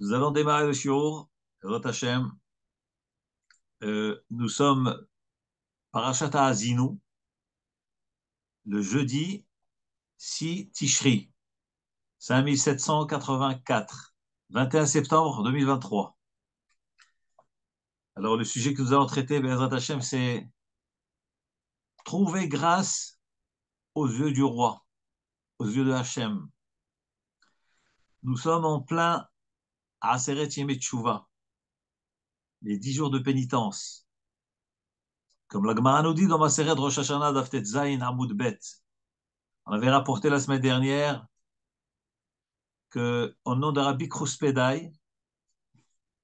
Nous allons démarrer le shiur, Bezrat Hashem. Nous sommes Parashat Ha'azinu, le jeudi 6 Tishri, 5784, 21 septembre 2023. Alors, le sujet que nous allons traiter, Bezrat Hashem, c'est trouver grâce aux yeux du roi, aux yeux de Hashem. Nous sommes en plein Aseret Yemei Teshuvah, les 10 jours de pénitence. Comme la Gemara nous dit dans Maseret Rosh Hashanah Daftet Zayin Amud Bet. On avait rapporté la semaine dernière que, au nom de Rabbi Kruspedai,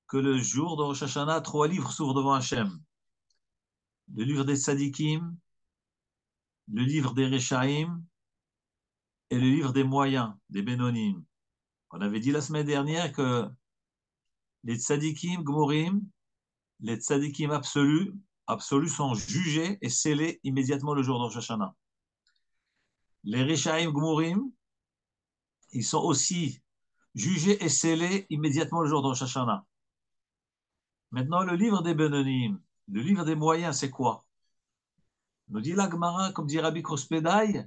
que le jour de Rosh Hashanah, 3 livres s'ouvrent devant Hachem. Le livre des Tzadikim, le livre des Rechaim et le livre des moyens, des Benonim. On avait dit la semaine dernière que les Tzadikim Gmorim, les Tzadikim absolus sont jugés et scellés immédiatement le jour de Rosh Hashanah. Les Rechaim Gmorim, ils sont aussi jugés et scellés immédiatement le jour de Rosh Hashanah. Maintenant, le livre des Benonim, le livre des moyens, c'est quoi? Nous dit la Gemara, comme dit Rabbi Krospedai,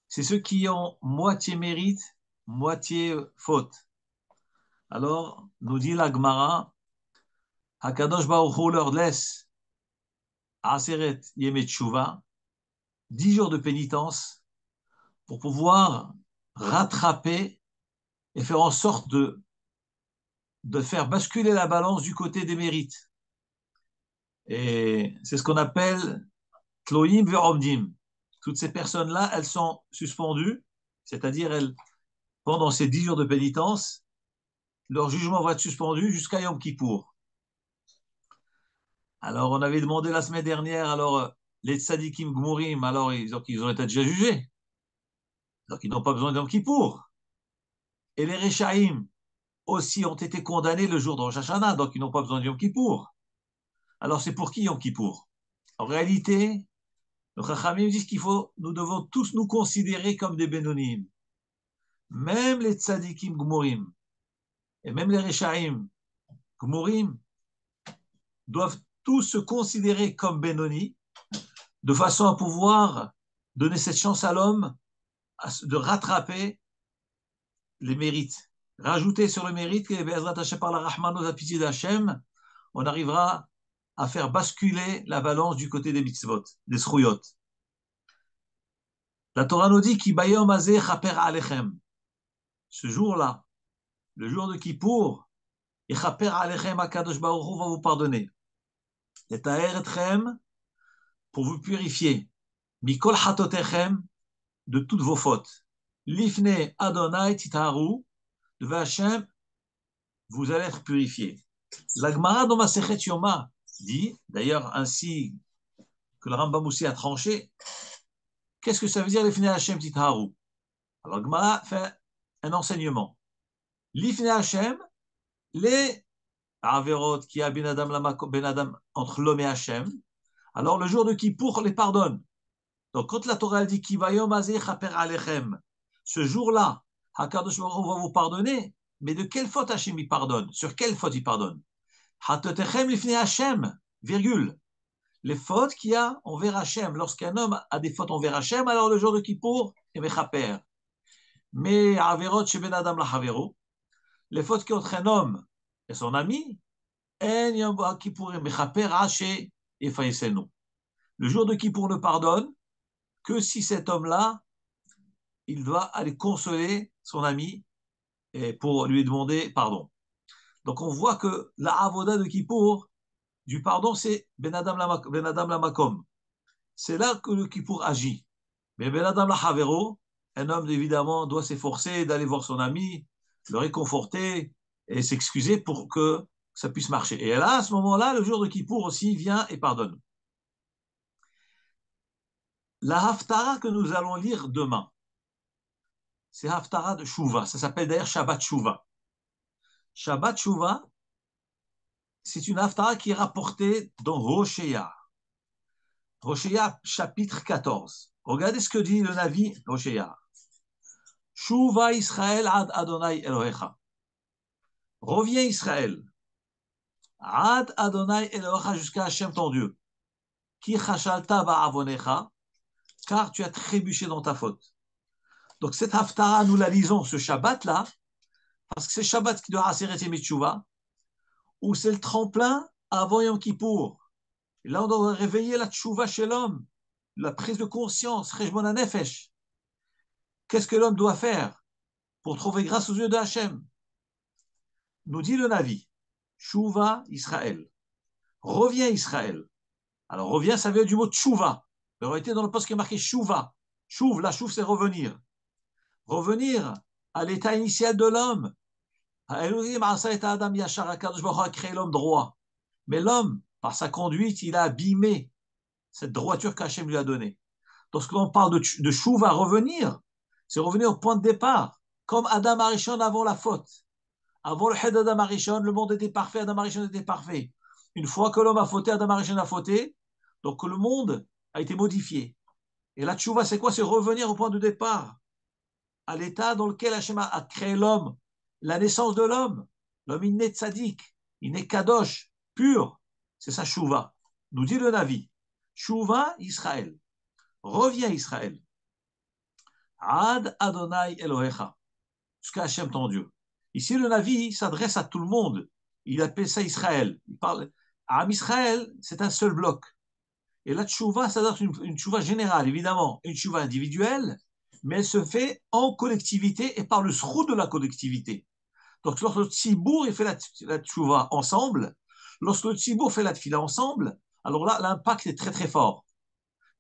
c'est ceux qui ont moitié mérite, moitié faute. Alors, nous dit la Gemara, Hakadosh Baruch Hu leur laisse Aseret Yemei Teshuvah, 10 jours de pénitence, pour pouvoir rattraper et faire en sorte de faire basculer la balance du côté des mérites. Et c'est ce qu'on appelle Tloim ve'omdim. Toutes ces personnes-là, elles sont suspendues, c'est-à-dire pendant ces 10 jours de pénitence, leur jugement va être suspendu jusqu'à Yom Kippour. Alors, on avait demandé la semaine dernière, alors, les tzadikim gmurim, alors ils ont été déjà jugés. Donc, ils n'ont pas besoin de Yom Kippour. Et les Rechaim aussi ont été condamnés le jour de Rosh Hashanah, donc ils n'ont pas besoin de Yom Kippour. Alors, c'est pour qui Yom Kippour? En réalité, les Chachamim disent nous devons tous nous considérer comme des Benonim. Même les tzadikim gmurim et même les Rechaim gmurim doivent tous se considérer comme Benoni, de façon à pouvoir donner cette chance à l'homme de rattraper les mérites. Rajouter sur le mérite que Be'ezrat Hashem par la Rahman, la pitié d'Hachem, on arrivera à faire basculer la balance du côté des mitzvot, des srouyot. La Torah nous dit Ki bayom hazeh chaper alechem. Ce jour-là, le jour de Kippour, et chaper alechem HaKadosh Baruch Hu va vous pardonner. Et ta'er etchem, pour vous purifier. Mikol hatotechem, de toutes vos fautes. Lifne Adonai titaharu, devant Hachem, vous allez être purifiés. La Gemara dans Masechet Yoma dit, d'ailleurs ainsi que le Rambam aussi a tranché, qu'est-ce que ça veut dire Lifne Hachem titaharu? Alors Gemara fait un enseignement. Lifne Hachem, les Averot qui a Ben Adam entre l'homme et Hachem, alors le jour de Kippour les pardonne. Donc quand la Torah dit Ki vayom hazeh chaper alechem, ce jour-là, HaKadosh Baruch Hu va vous pardonner, mais de quelle faute Hachem il pardonne? Sur quelle faute il pardonne? Hatotechem lifnei Hachem, virgule. Les fautes qu'il y a envers Hachem. Lorsqu'un homme a des fautes envers Hachem, alors le jour de Kippour, il va chaper. Mais Averot chez Ben Adam la Havero, les fautes qui entre un homme et son ami, En yom Kippourim mechaper haché et faïsenu. Le jour de Kippour ne pardonne que si cet homme-là, il doit aller consoler son ami et pour lui demander pardon. Donc on voit que la avoda de Kippour, du pardon, c'est Ben Adam la Makom. C'est là que le Kippour agit. Mais Ben Adam la Havero, un homme évidemment doit s'efforcer d'aller voir son ami, le réconforter et s'excuser pour que ça puisse marcher. Et là, à ce moment-là, le jour de Kippour aussi vient et pardonne. La Haftara que nous allons lire demain, c'est Haftara de Shuvah. Ça s'appelle d'ailleurs Shabbat Shuvah. Shabbat Shuvah, c'est une Haftara qui est rapportée dans Hoshéa. Hoshéa, chapitre 14. Regardez ce que dit le Navi Hoshéa. Shuvah Israël ad Adonai Elohecha. Reviens Israël. Ad Adonai Elohecha jusqu'à Hachem ton Dieu. Ki chashalta ba'avonecha, car tu as trébuché dans ta faute. Donc cette haftara, nous la lisons ce Shabbat-là, parce que c'est Shabbat qui doit assérer ses Mitzvah, où c'est le tremplin avant Yom Kippour. Et là, on doit réveiller la tchouva chez l'homme, la prise de conscience, Cheshbon HaNefesh. Qu'est-ce que l'homme doit faire pour trouver grâce aux yeux de Hachem? Nous dit le Navi, Tchouva Israël. Reviens Israël. Alors reviens, ça vient du mot tchouva. Il aurait été dans le poste qui est marqué chouva. Chouv, la chouv, c'est revenir. Revenir à l'état initial de l'homme. Elohim Adam Yashar, Akadosh Baruch Hu a créé l'homme droit. Mais l'homme, par sa conduite, il a abîmé cette droiture qu'Hachem lui a donnée. Lorsque l'on parle de chouva, revenir, c'est revenir au point de départ. Comme Adam Arishon avant la faute. Avant le Hed Adam Arishon, le monde était parfait, Adam Arishon était parfait. Une fois que l'homme a fauté, Adam Arishon a fauté, donc le monde a été modifié. Et la tchouva, c'est quoi? C'est revenir au point de départ, à l'état dans lequel Hachem a créé l'homme, la naissance de l'homme. L'homme, il naît tzaddik, il naît kadosh, pur. C'est ça, tchouva. Nous dit le Navi. Tchouva, Israël. Reviens, Israël. Ad Adonai Elohecha. Jusqu'à Hachem, ton Dieu. Ici, le Navi s'adresse à tout le monde. Il appelle ça Israël. Il parle. Am Israël, c'est un seul bloc. Et la tchouva, ça doit être une tchouva générale, évidemment, une tchouva individuelle, mais elle se fait en collectivité et par le sroud de la collectivité. Donc, lorsque le tzibour fait la tchouva ensemble, lorsque le tzibour fait la tfila ensemble, alors là, l'impact est très très fort.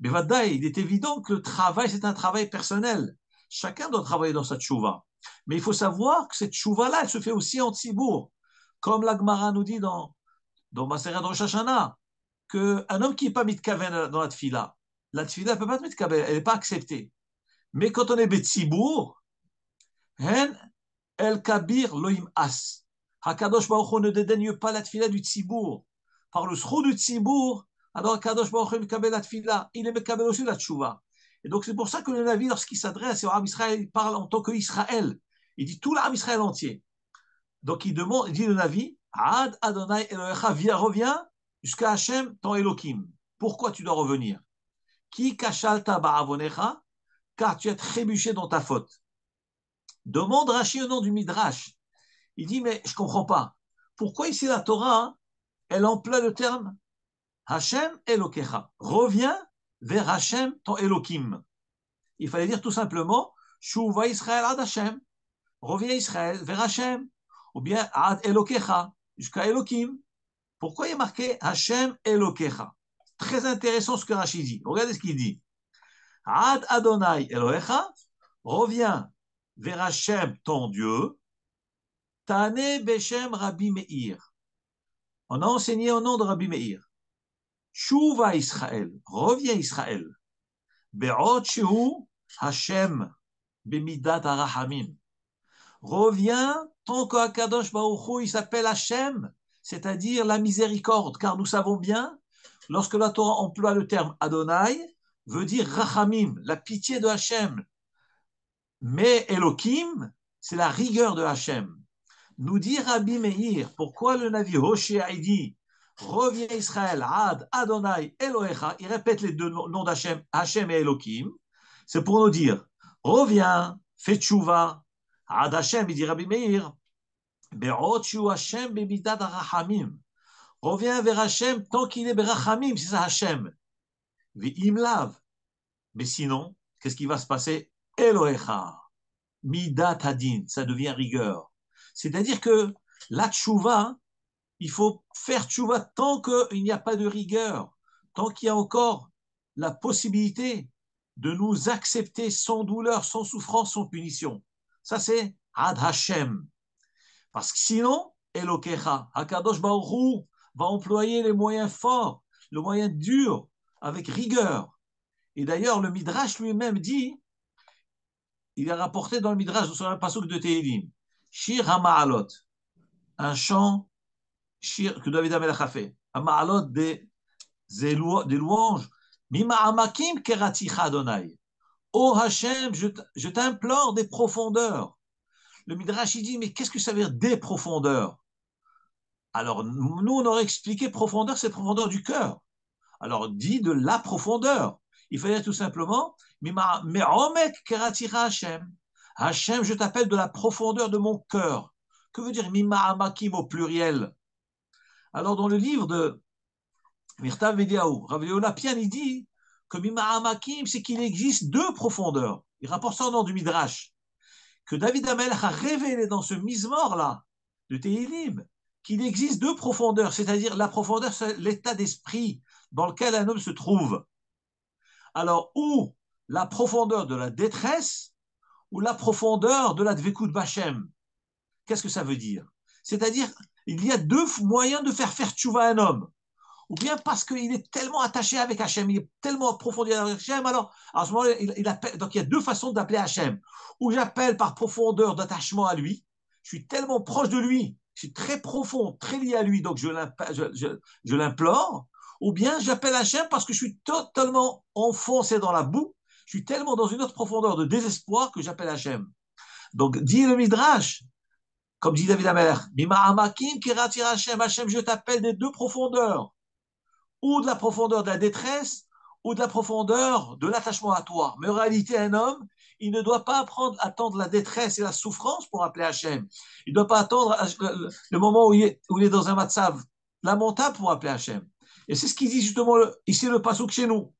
Mais Vadaï, il est évident que le travail, c'est un travail personnel. Chacun doit travailler dans sa tchouva. Mais il faut savoir que cette tchouva-là, elle se fait aussi en tzibour. Comme la Gemara nous dit dans Maseret Rosh Hashanah, qu'un homme qui n'est pas mitkaven dans la tfila ne peut pas être mitkaven, elle n'est pas acceptée. Mais quand on est betzibour, hen el kabir loim as. Hakadosh Baruch Hu ne dédaigne pas la tfila du tzibour. Par le srou du tzibour, alors Hakadosh Baruch Hu mekabel la tfila, il est mekabel aussi la tchouva. Et donc c'est pour ça que le Navi, lorsqu'il s'adresse au Ham Israël, il parle en tant qu'Israël. Il dit tout l'Am Israël entier. Donc il demande, il dit le Navi, Ad Adonai Elohecha, viens, reviens jusqu'à Hachem, ton Elohim. Pourquoi tu dois revenir? Ki kashalta ba'avonecha, car tu as trébuché dans ta faute. Demande Rashi au nom du Midrash. Il dit, mais je ne comprends pas. Pourquoi ici la Torah, elle emploie le terme Hachem Elokecha. Reviens vers Hachem, ton Elohim. Il fallait dire tout simplement, Shuva Israël ad Hachem. Reviens Israël vers Hachem. Ou bien ad Elokecha, jusqu'à Elohim. Pourquoi il est marqué Hachem Elokecha? Très intéressant ce que Rashi dit. Regardez ce qu'il dit. Ad Adonai Elohecha, reviens vers Hachem, ton Dieu. Tane Beshem Rabbi Meir. On a enseigné au nom de Rabbi Meir. Shuva Israël, reviens Israël. Be'od Shehu Hachem Bemidat Arahamim. Reviens tant qu'Akadosh Baruch Hu, il s'appelle Hachem, c'est-à-dire la miséricorde, car nous savons bien, lorsque la Torah emploie le terme Adonai, veut dire Rachamim, la pitié de Hachem. Mais Elohim, c'est la rigueur de Hachem. Nous dit Rabbi Meir, pourquoi le Navi Hoshea dit reviens Israël, Ad, Adonai, Elohecha, il répète les deux noms d'Hachem, Hachem et Elohim, c'est pour nous dire reviens, fais tchouva, Ad Hachem, il dit Rabbi Meir, Be'od shu Hachem bemidat harachamim. Reviens vers Hachem tant qu'il est berachamim, c'est ça Hachem. Ve'im lav. Mais sinon, qu'est-ce qui va se passer? Elohecha, midat hadin, ça devient rigueur. C'est-à-dire que la tchouva, il faut faire tchouva tant qu'il n'y a pas de rigueur, tant qu'il y a encore la possibilité de nous accepter sans douleur, sans souffrance, sans punition. Ça, c'est Ad Hashem. Parce que sinon, Elokecha, Hakadosh Baruch Hu va employer les moyens forts, le moyen dur, avec rigueur. Et d'ailleurs, le Midrash lui-même dit, il est rapporté dans le Midrash, sur un pasuk de Tehillim, Shir HaMa'alot, un chant Shir que David Amelach a fait, HaMa'alot des louanges, Mima'amakim keraticha Adonai. Oh Hachem, je t'implore des profondeurs. Le Midrash, il dit, mais qu'est-ce que ça veut dire des profondeurs? Alors, nous, on aurait expliqué profondeur, c'est profondeur du cœur. Alors, dit de la profondeur. Il fallait dire tout simplement, Me'omek keratira Hashem. Hashem, je t'appelle de la profondeur de mon cœur. Que veut dire Mima Amakim au pluriel? Alors, dans le livre de Mirtav Mediaou, Rav Léona Pian, il dit que Mima Amakim, c'est qu'il existe deux profondeurs. Il rapporte ça au nom du Midrash. Que David Amelech a révélé dans ce Mizmor-là, de Tehillim, qu'il existe deux profondeurs, c'est-à-dire la profondeur, c'est l'état d'esprit dans lequel un homme se trouve. Alors, ou la profondeur de la détresse, ou la profondeur de la Dvekut Bachem. Qu'est-ce que ça veut dire? C'est-à-dire, il y a deux moyens de faire tchouva à un homme. Ou bien parce qu'il est tellement attaché avec Hachem, il est tellement approfondi avec Hachem, alors à ce moment-là, il appelle, donc il y a deux façons d'appeler Hachem. Ou j'appelle par profondeur d'attachement à lui, je suis tellement proche de lui, je suis très profond, très lié à lui, donc je l'implore. Ou bien j'appelle Hachem parce que je suis totalement enfoncé dans la boue, je suis tellement dans une autre profondeur de désespoir que j'appelle Hachem. Donc dit le Midrash, comme dit David Amer, Mima Amakim Kiratir Hachem, Hachem, je t'appelle des deux profondeurs, ou de la profondeur de la détresse, ou de la profondeur de l'attachement à toi. Mais en réalité, un homme, il ne doit pas attendre la détresse et la souffrance pour appeler Hachem. Il ne doit pas attendre le moment où il est dans un matzav lamentable pour appeler Hachem. Et c'est ce qu'il dit justement ici le pasuk chez nous.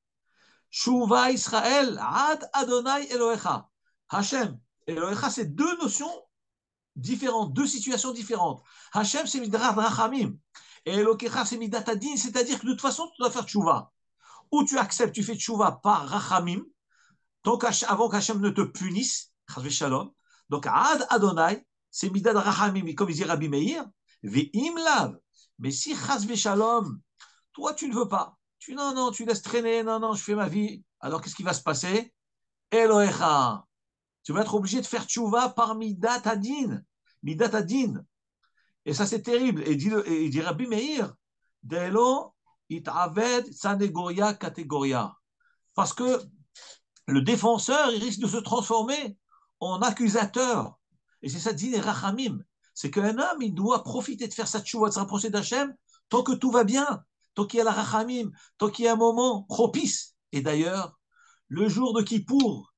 Shuva Israël, Ad Adonai Elohecha. Hachem, Elohecha, c'est deux notions différentes, deux situations différentes. Hachem, c'est Midrash Rachamim. Et Elokecha, c'est Midat Adin, c'est-à-dire que de toute façon, tu dois faire tchouva. Ou tu acceptes, tu fais tchouva par Rachamim, donc avant qu'Hachem ne te punisse, Shalom. Donc, Ad Adonai, c'est Midat Rachamim, comme il dit Rabbi Meir, Ve'im Lav. Mais si Shalom, toi, tu ne veux pas, non, tu laisses traîner, non, je fais ma vie, alors qu'est-ce qui va se passer? Elohecha. Tu vas être obligé de faire tchouva par Midat Adin. Midat Adin. Et ça, c'est terrible. Et il dit Rabbi Meir, Delo itaved sanegoria categoria. Parce que le défenseur, il risque de se transformer en accusateur. Et c'est ça, dit les rachamim. C'est qu'un homme, il doit profiter de faire sa tchouva, de se rapprocher d'Hachem, tant que tout va bien, tant qu'il y a la rachamim, tant qu'il y a un moment propice. Et d'ailleurs, le jour de Kippour,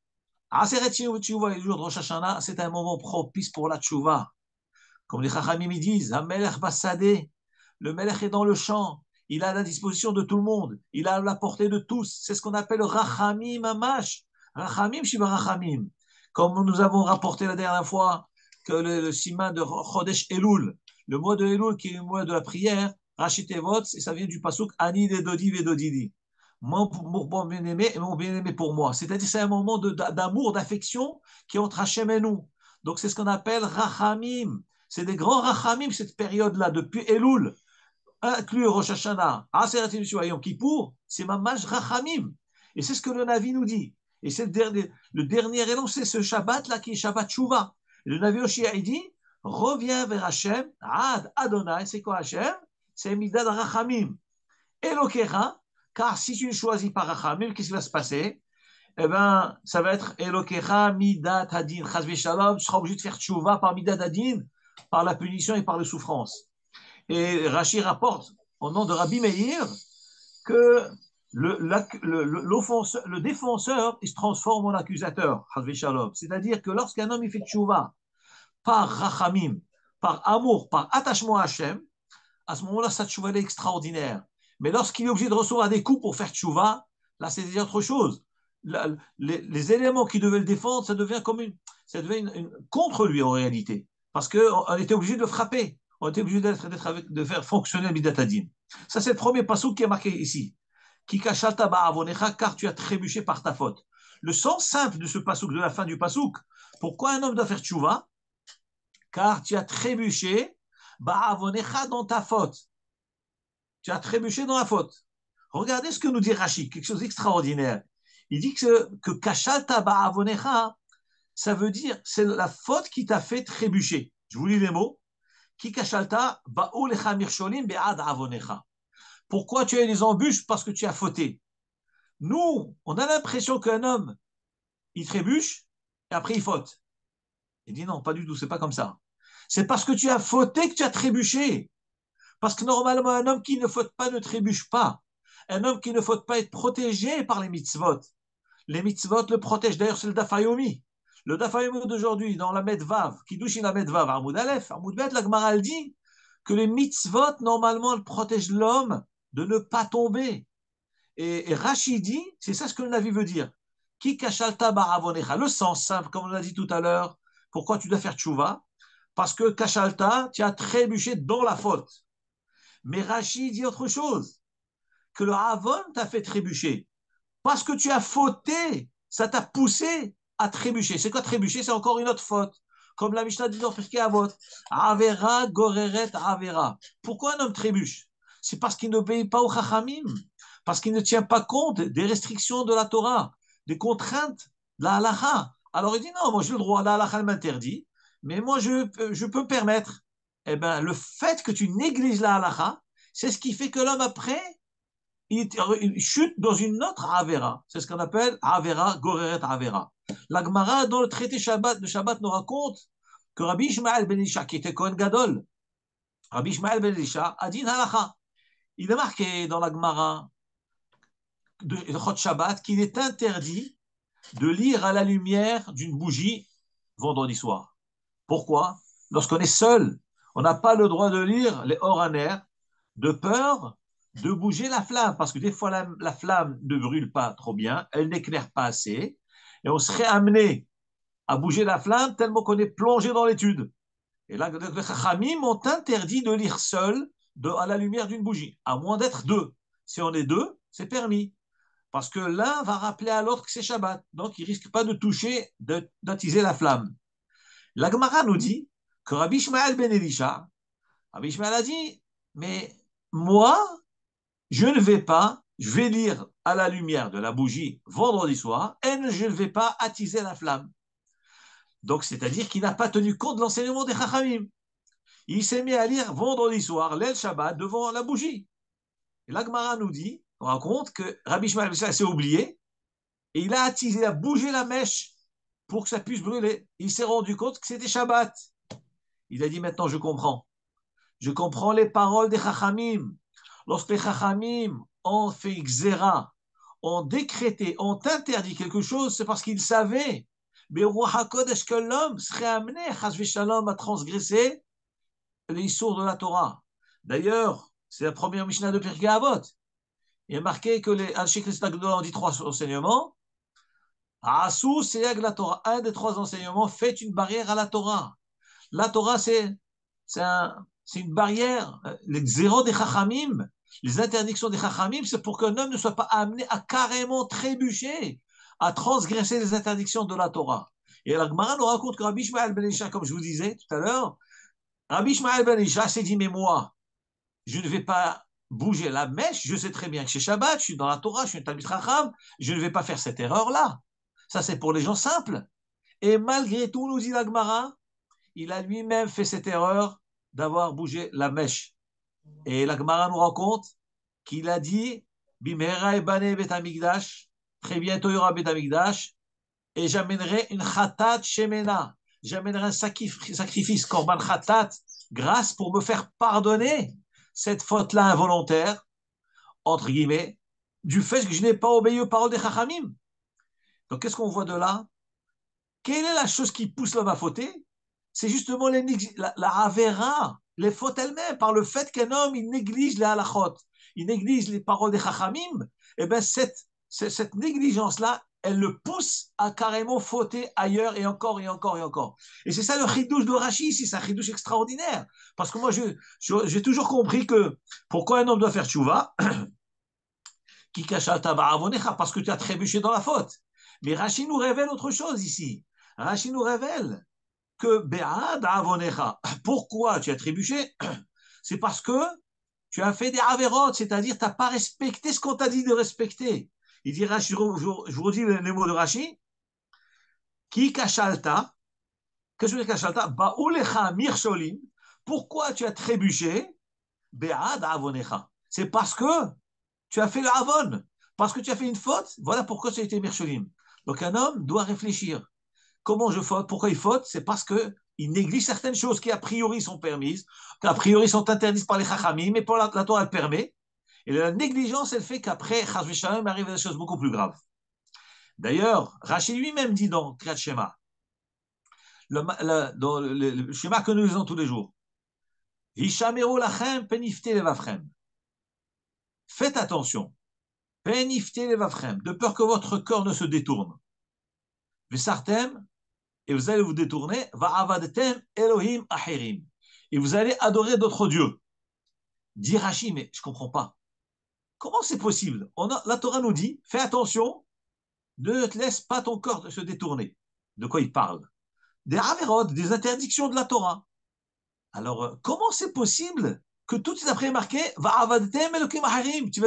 Aseret Tchouva, le jour de Rosh Hashanah, c'est un moment propice pour la tchouva. Comme les Chachamim disent, Melech Bassadeh, le Melech est dans le champ, il a à la disposition de tout le monde, il a à la portée de tous. C'est ce qu'on appelle Rachamim Amash. Rachamim Shiva Rachamim. Comme nous avons rapporté la dernière fois que le siman de Chodesh Elul, le mois de Elul qui est le mois de la prière, Rachitevot, et ça vient du pasuk Ani de Dodi Vedodidi. Mon bien-aimé et mon bien-aimé pour moi. C'est-à-dire c'est un moment d'amour, d'affection qui est entre Hachem et nous. Donc c'est ce qu'on appelle Rachamim. C'est des grands rachamim, cette période-là, depuis Elul, inclus Rosh Hashanah, Aseret Yom Kippour, c'est mamash rachamim. Et c'est ce que le Navi nous dit. Et c'est le dernier élan, c'est ce Shabbat-là qui est Shabbat Shuvah. Et le Navi Oshia, il dit, reviens vers Hachem, Ad Adonai, c'est quoi Hachem? C'est Midad Rachamim. Elokecha, car si tu ne choisis pas Rachamim, qu'est-ce qui va se passer? Eh bien, ça va être Elokecha Midat Hadin, Chazve Shalom, tu seras obligé de faire Tchouva par Midat Hadin, par la punition et par la souffrance. Et Rashi rapporte, au nom de Rabbi Meir, que le défenseur, il se transforme en accusateur, c'est-à-dire que lorsqu'un homme il fait tchouva par rachamim, par amour, par attachement à Hachem, à ce moment-là, sa tchouva est extraordinaire. Mais lorsqu'il est obligé de recevoir des coups pour faire tchouva, là, c'est déjà autre chose. Les éléments qui devaient le défendre, ça devient contre lui en réalité. Parce qu'on était obligé de le frapper. On était obligé de faire fonctionner le Midatadin. Ça, c'est le premier passouk qui est marqué ici. Ki kashalta ba'avonecha, car tu as trébuché par ta faute. Le sens simple de ce passouk, de la fin du passouk, pourquoi un homme doit faire tchouva? Car tu as trébuché ba'avonecha dans ta faute. Tu as trébuché dans la faute. Regardez ce que nous dit Rashi, quelque chose d'extraordinaire. Il dit que kashalta ba'avonecha, ça veut dire c'est la faute qui t'a fait trébucher. Je vous lis les mots. Ki kashalta ba'ulecha mirsholim be'ad avonecha. Pourquoi tu as eu des embûches? Parce que tu as fauté. Nous, on a l'impression qu'un homme, il trébuche et après il faute. Il dit non, pas du tout, c'est pas comme ça. C'est parce que tu as fauté que tu as trébuché. Parce que normalement, un homme qui ne faute pas ne trébuche pas. Un homme qui ne faute pas est protégé par les mitzvot. Les mitzvot le protègent. D'ailleurs, c'est le Dafayomi. Le Dafayomi d'aujourd'hui, dans la Medvav, qui douche la Medvav, Amoud Aleph, Amoud Bet, la Gemara, elle dit que les mitzvot, normalement, elles protègent l'homme de ne pas tomber. Et Rachid dit, c'est ça ce que le Navi veut dire. Ki kashalta baravonecha. Le sens simple, comme on l'a dit tout à l'heure, pourquoi tu dois faire tchouva? Parce que kashalta, tu as trébuché dans la faute. Mais Rachid dit autre chose, que le Havon t'a fait trébucher. Parce que tu as fauté, ça t'a poussé à trébucher. C'est quoi trébucher? C'est encore une autre faute. Comme la Mishnah dit dans Pirkei Avot, Avera goreret Avera. Pourquoi un homme trébuche? C'est parce qu'il n'obéit pas au Chachamim, parce qu'il ne tient pas compte des restrictions de la Torah, des contraintes de la halacha. Alors il dit non, moi j'ai le droit, la halacha m'interdit, mais moi je peux me permettre. Eh bien, le fait que tu négliges la halacha, c'est ce qui fait que l'homme après, il chute dans une autre Avera. C'est ce qu'on appelle Avera, Goreret Avera. La Gemara, dans le traité Shabbat, de Shabbat, nous raconte que Rabbi Ishmael ben Elisha, qui était Kohen Gadol, Rabbi Ishmael ben Elisha a dit une halacha. Il est marqué dans la Gemara de Chot Shabbat qu'il est interdit de lire à la lumière d'une bougie vendredi soir. Pourquoi? Lorsqu'on est seul, on n'a pas le droit de lire les oraner de peur de bouger la flamme, parce que des fois la flamme ne brûle pas trop bien, elle n'éclaire pas assez, et on serait amené à bouger la flamme tellement qu'on est plongé dans l'étude. Et là, les Chachamim ont interdit de lire seul à la lumière d'une bougie, à moins d'être deux. Si on est deux, c'est permis, parce que l'un va rappeler à l'autre que c'est Shabbat, donc il ne risque pas de toucher, d'attiser la flamme. La Gemara nous dit que Rabbi Ishmael ben Elisha, Rabbi Ishmael a dit, mais moi, je ne vais pas, je vais lire à la lumière de la bougie vendredi soir et je ne vais pas attiser la flamme. Donc, c'est-à-dire qu'il n'a pas tenu compte de l'enseignement des Chachamim. Il s'est mis à lire vendredi soir, l'El Shabbat, devant la bougie. Et l'Agmara nous dit, on raconte que Rabbi Ishmael s'est oublié et il a attisé, il a bougé la mèche pour que ça puisse brûler. Il s'est rendu compte que c'était Shabbat. Il a dit, maintenant je comprends. Je comprends les paroles des Chachamim. Lorsque les Chachamim ont fait Xéra, ont décrété, ont interdit quelque chose, c'est parce qu'ils savaient, mais Ruach HaKodesh, que l'homme serait amené, Chas Shalom, à transgresser les issours de la Torah. D'ailleurs, c'est la première Mishnah de Pirkei Avot. Il est marqué que les Anshei Knesset Agdola ont dit trois enseignements. Asu Seyag la Torah. Un des trois enseignements fait une barrière à la Torah. La Torah, c'est une barrière. Les zéros des Chachamim, les interdictions des Chachamim, c'est pour qu'un homme ne soit pas amené à carrément trébucher, à transgresser les interdictions de la Torah. Et la Gemara nous raconte que Rabbi Ishmael ben Elisha, comme je vous disais tout à l'heure, Rabbi Ishmael ben Elisha s'est dit, mais moi, je ne vais pas bouger la mèche, je sais très bien que chez Shabbat, je suis dans la Torah, je suis un Talmid Chacham, je ne vais pas faire cette erreur-là. Ça, c'est pour les gens simples. Et malgré tout, nous dit la Gemara, il a lui-même fait cette erreur d'avoir bougé la mèche. Et la Gemara nous raconte qu'il a dit Bimera et Bane Bet Amigdash, très bientôt il y aura Bet Amigdash, et j'amènerai une Khatat Shemena, j'amènerai un sacrifice Korban Khatat, grâce pour me faire pardonner cette faute-là involontaire, entre guillemets, du fait que je n'ai pas obéi aux paroles des Chachamim. Donc qu'est-ce qu'on voit de là? Quelle est la chose qui pousse l'homme à fauter? C'est justement la Avera, les fautes elles-mêmes, par le fait qu'un homme, il néglige les halachot, il néglige les paroles des Chachamim, et bien cette négligence-là, elle le pousse à carrément fauter ailleurs et encore et encore et encore. Et c'est ça le chidouche de Rashi ici, c'est un chidouche extraordinaire. Parce que moi, j'ai toujours compris que pourquoi un homme doit faire tchouva, qui cache parce que tu as trébuché dans la faute. Mais Rashi nous révèle autre chose ici. Rashi nous révèle que Be'ad avonecha. Pourquoi tu as trébuché? C'est parce que tu as fait des averot, c'est-à-dire tu n'as pas respecté ce qu'on t'a dit de respecter. Il dit, je vous redis les mots de Rashi. Ki kashalta, qu'est-ce que kashalta? Ba'ulecha mirsholim. Pourquoi tu as trébuché? Be'ad avonecha. C'est parce que tu as fait le avon, parce que tu as fait une faute. Voilà pourquoi tu as été mirsholim. Donc un homme doit réfléchir. Comment je faute? Pourquoi il faute? C'est parce qu'il néglige certaines choses qui a priori sont permises, qui a priori sont interdites par les chachamim, mais pour la Torah elle permet. Et la négligence, elle fait qu'après, chas v'shalom, arrive des choses beaucoup plus graves. D'ailleurs, Rachid lui-même dit dans Kriyat Shema, dans le schéma que nous lisons tous les jours, Hishameru lachem penifte levavchem. Faites attention, penifte levavchem, de peur que votre cœur ne se détourne. Vesartem, et vous allez vous détourner, va'avadtem Elohim achirim, et vous allez adorer d'autres dieux. Dit Rachid, mais je ne comprends pas. Comment c'est possible? La Torah nous dit, fais attention, ne te laisse pas ton corps se détourner. De quoi il parle? Des averot, des interdictions de la Torah. Alors, comment c'est possible que tout est après marqué, tu vas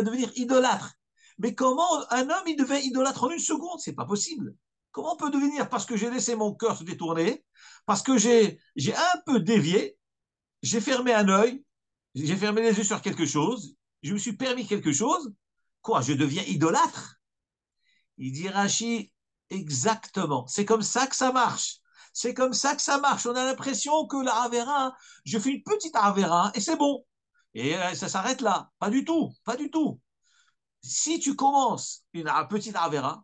devenir idolâtre? Mais comment un homme, il devient idolâtre en une seconde? C'est pas possible. Comment on peut devenir, parce que j'ai laissé mon cœur se détourner, parce que j'ai un peu dévié, j'ai fermé un œil, j'ai fermé les yeux sur quelque chose, je me suis permis quelque chose, quoi, je deviens idolâtre? Il dit Rachi, exactement. C'est comme ça que ça marche. C'est comme ça que ça marche. On a l'impression que la Avera, je fais une petite Avera et c'est bon. Et ça s'arrête là. Pas du tout. Pas du tout. Si tu commences une petite Avera,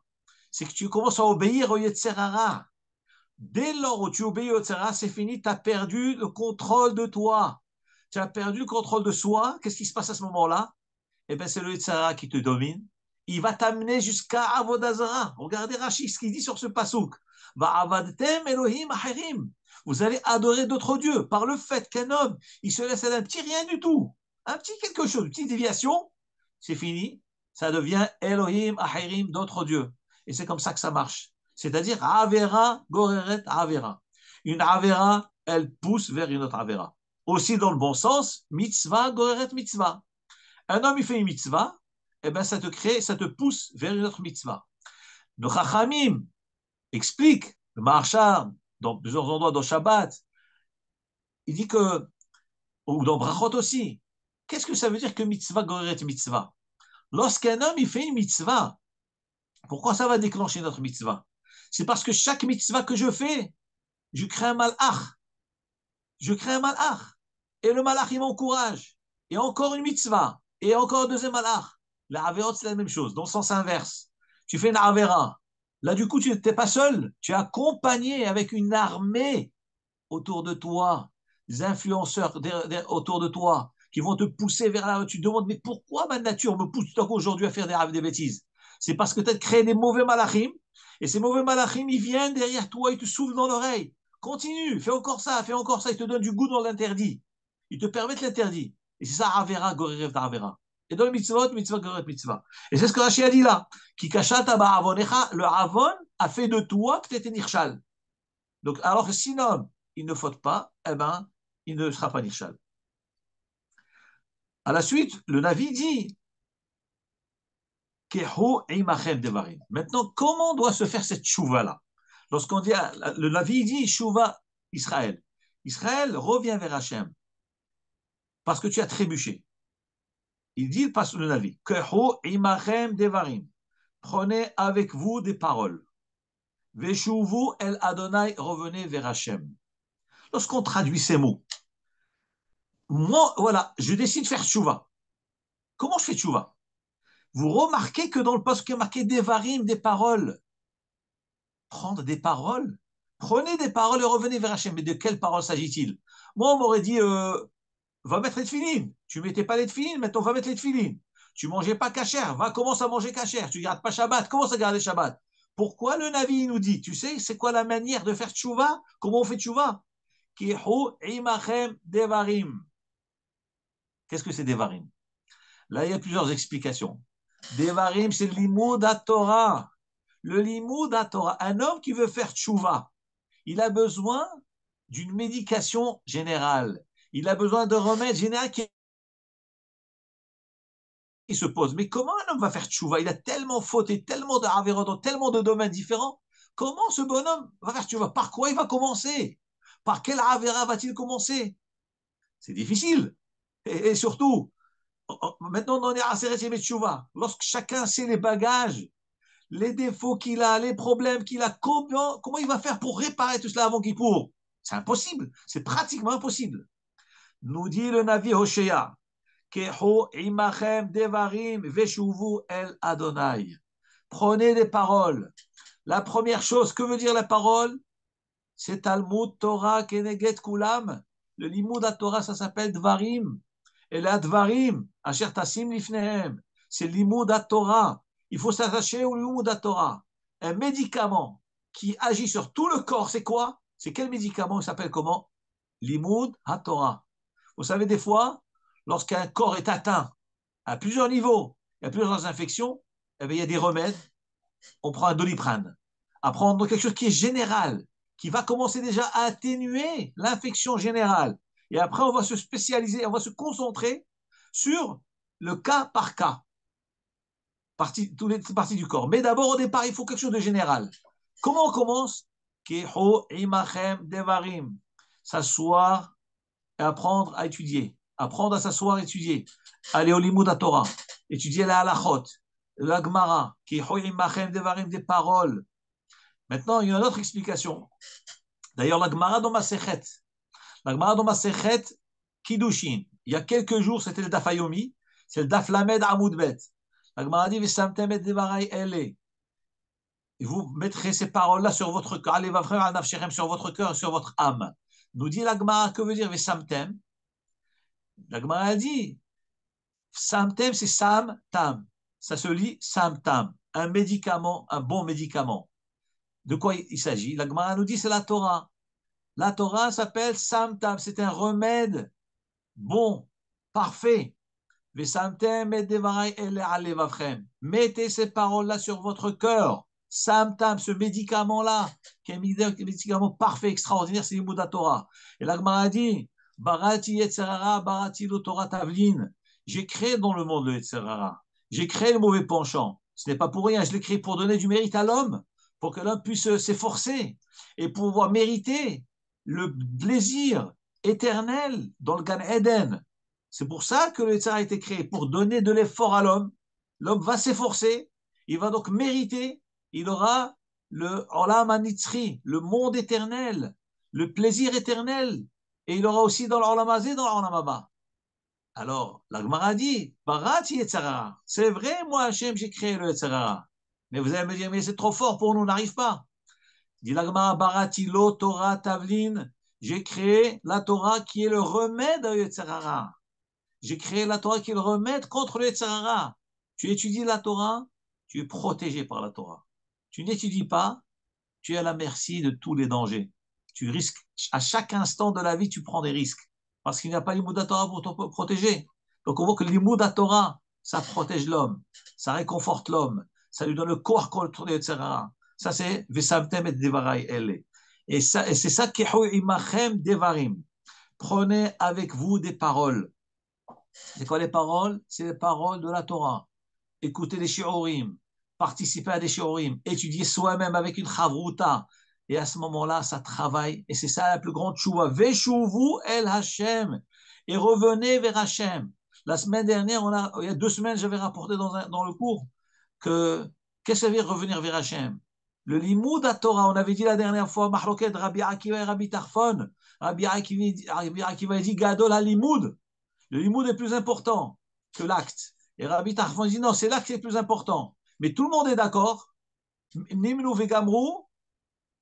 c'est que tu commences à obéir au Yetzerara. Dès lors où tu obéis au Yetzerara, c'est fini. Tu as perdu le contrôle de toi. Tu as perdu le contrôle de soi. Qu'est-ce qui se passe à ce moment-là? Eh bien, c'est le Yetzirah qui te domine. Il va t'amener jusqu'à Avodazara. Regardez Rachid, ce qu'il dit sur ce pasouk. Va'avadtem Elohim acherim. Vous allez adorer d'autres dieux par le fait qu'un homme, il se laisse à un petit rien du tout, un petit quelque chose, une petite déviation, c'est fini. Ça devient Elohim acherim, d'autres dieux. Et c'est comme ça que ça marche. C'est-à-dire Avera goreret Avera. Une Avera, elle pousse vers une autre Avera. Aussi dans le bon sens, mitzvah goreret mitzvah. Un homme, il fait une mitzvah, eh ben, ça te pousse vers une autre mitzvah. Le Chachamim explique, le Maharshal, dans plusieurs endroits dans Shabbat, il dit que, ou dans Brachot aussi, qu'est-ce que ça veut dire que mitzvah goreret mitzvah? Lorsqu'un homme, il fait une mitzvah, pourquoi ça va déclencher notre mitzvah? C'est parce que chaque mitzvah que je fais, je crée un malach. Je crée un malach. Et le malach, il m'encourage. Et encore une mitzvah. Et encore un deuxième malach. La Averot, c'est la même chose, dans le sens inverse. Tu fais une Avera. Là, du coup, tu n'es pas seul. Tu es accompagné avec une armée autour de toi, des influenceurs autour de toi qui vont te pousser vers là. Tu te demandes, mais pourquoi ma nature me pousse aujourd'hui à faire des bêtises? C'est parce que tu as créé des mauvais malachim. Et ces mauvais malachim, ils viennent derrière toi, ils te soufflent dans l'oreille. Continue, fais encore ça, fais encore ça. Ils te donnent du goût dans l'interdit. Ils te permettent l'interdit. Et c'est ça, Avera, Gorerev, Avera. Et dans le mitzvot, mitzvah, Gorerev, mitzvah. Et c'est ce que Rachid a dit là. Ki kashata ba'avonecha, le avon a fait de toi que tu étais nirchal. Donc, alors que si l'homme, il ne faute pas, eh ben, il ne sera pas nirchal. À la suite, le Navi dit Kehu imachem devarim. Maintenant, comment doit se faire cette chouva là? Lorsqu'on dit, le Navi dit chouva Israël. Israël revient vers Hachem parce que tu as trébuché. Il dit, passe le Navi, Kehu imachem devarim. Prenez avec vous des paroles. Veshuvu el Adonai, revenez vers Hachem. Lorsqu'on traduit ces mots, moi, voilà, je décide de faire chouva. Comment je fais chouva? Vous remarquez que dans le poste qui est marqué devarim, des paroles. Prendre des paroles. Prenez des paroles et revenez vers Hachem. Mais de quelles paroles s'agit-il? Moi, on m'aurait dit, va mettre les tefilines. Tu ne mettais pas les tefilines, maintenant va mettre les tefilines. Tu ne mangeais pas kasher, va commence à manger kasher. Tu ne gardes pas Shabbat, commence à garder Shabbat. Pourquoi le Navi nous dit, tu sais, c'est quoi la manière de faire tchouva? Comment on fait tchouva? Kihu imachem devarim. Qu'est-ce que c'est devarim? Là, il y a plusieurs explications. Devarim, c'est le limoud à Torah. Le limoud à Torah. Un homme qui veut faire tchouva, il a besoin d'une médication générale. Il a besoin de remèdes généraux qui se posent. Mais comment un homme va faire tchouva? Il a tellement fauté, tellement de haverot, dans tellement de domaines différents. Comment ce bonhomme va faire tchouva? Par quoi il va commencer? Par quel havera va-t-il commencer? C'est difficile. Et surtout, maintenant on est à Aseret Yemet Tchouva. Lorsque chacun sait les bagages, les défauts qu'il a, les problèmes qu'il a, comment il va faire pour réparer tout cela avant Kippour? C'est impossible, c'est pratiquement impossible. Nous dit le Navi Hoshea, Kehu imachem devarim veshuvu el Adonai. Prenez des paroles. La première chose, que veut dire la parole? C'est Talmud Torah Keneget Kulam. Le Limud à Torah, ça s'appelle Dvarim. Et la Dvarim, Asher Tassim Lifnehem, c'est Limud à Torah. Il faut s'attacher au Limud à Torah. Un médicament qui agit sur tout le corps, c'est quoi? C'est quel médicament? Il s'appelle comment? Limud à Torah. Vous savez, des fois, lorsqu'un corps est atteint à plusieurs niveaux, il y a plusieurs infections, eh bien, il y a des remèdes. On prend un Doliprane. À prendre quelque chose qui est général, qui va commencer déjà à atténuer l'infection générale. Et après, on va se spécialiser, on va se concentrer sur le cas par cas, toutes les parties du corps. Mais d'abord, au départ, il faut quelque chose de général. Comment on commence? S'asseoir et apprendre à étudier. Apprendre à s'asseoir et étudier. Aller au Limud à Torah. Étudier la halachot, la Gemara, des paroles. Maintenant, il y a une autre explication. D'ailleurs, la Gemara dans Masechet, Kiddushin, il y a quelques jours, c'était le Daf Hayomi, c'est le Daf Lamed Amoud Bet. La Gemara dit, et vous mettrez ces paroles-là sur votre cœur, allez, sur votre cœur et sur votre âme. Nous dit la Gemara, que veut dire Vesamtem? La Gemara dit, Samtem, c'est Sam Tam. Ça se lit Sam Tam, un médicament, un bon médicament. De quoi il s'agit? La Gemara nous dit, c'est la Torah. La Torah s'appelle Sam Tam, c'est un remède bon, parfait. Mettez ces paroles-là sur votre cœur. Sam Tam, ce médicament-là, qui est un médicament parfait, extraordinaire, c'est l'Imoud Torah. Et la Gemara dit, Barati Yetzerara, Barati lo Torah Tavlin. J'ai créé dans le monde le Yetzerara. J'ai créé le mauvais penchant. Ce n'est pas pour rien, je l'ai créé pour donner du mérite à l'homme, pour que l'homme puisse s'efforcer et pouvoir mériter le plaisir éternel dans le Gan Eden. C'est pour ça que le Yetzirah a été créé, pour donner de l'effort à l'homme. L'homme va s'efforcer, il va donc mériter, il aura le Olam HaNitzri, le monde éternel, le plaisir éternel, et il aura aussi dans l'Olam Hazé, dans l'Olam Haba. Alors, la Gemara dit, Barati Yetzirah, c'est vrai, moi Hachem, j'ai créé le Yetzirah. Mais vous allez me dire, mais c'est trop fort pour nous, on n'arrive pas. Dit la Gemara, Barati lo Torah Tavlin, j'ai créé la Torah qui est le remède à Yetzirah. J'ai créé la Torah qui est le remède contre le Yetzirah. Tu étudies la Torah, tu es protégé par la Torah. Tu n'étudies pas, tu es à la merci de tous les dangers. Tu risques, à chaque instant de la vie, tu prends des risques. Parce qu'il n'y a pas l'Imoud Torah pour te protéger. Donc on voit que l'Imoud Torah, ça protège l'homme, ça réconforte l'homme, ça lui donne le corps contre le Yetzirah. Ça c'est Vesamtem et Devarai Elle. Et c'est ça qui est Imachem Devarim. Prenez avec vous des paroles. C'est quoi les paroles? C'est les paroles de la Torah. Écoutez les shiurim, participer à des shiurim, étudier soi-même avec une chavruta. Et à ce moment-là, ça travaille. Et c'est ça la plus grande chouva. Veshuvu el Hashem. Et revenez vers Hashem. La semaine dernière, il y a 2 semaines, j'avais rapporté dans le cours que qu'est-ce que ça veut dire revenir vers Hashem? Le Limud à Torah, on avait dit la dernière fois, Mahloket Rabbi Akiva et Rabbi Tarfon. Rabbi Akiva dit Gadol HaLimud. Le Limud est plus important que l'acte. Et Rabbi Tarfon dit non, c'est l'acte qui est plus important. Mais tout le monde est d'accord. Nimnu vegamru,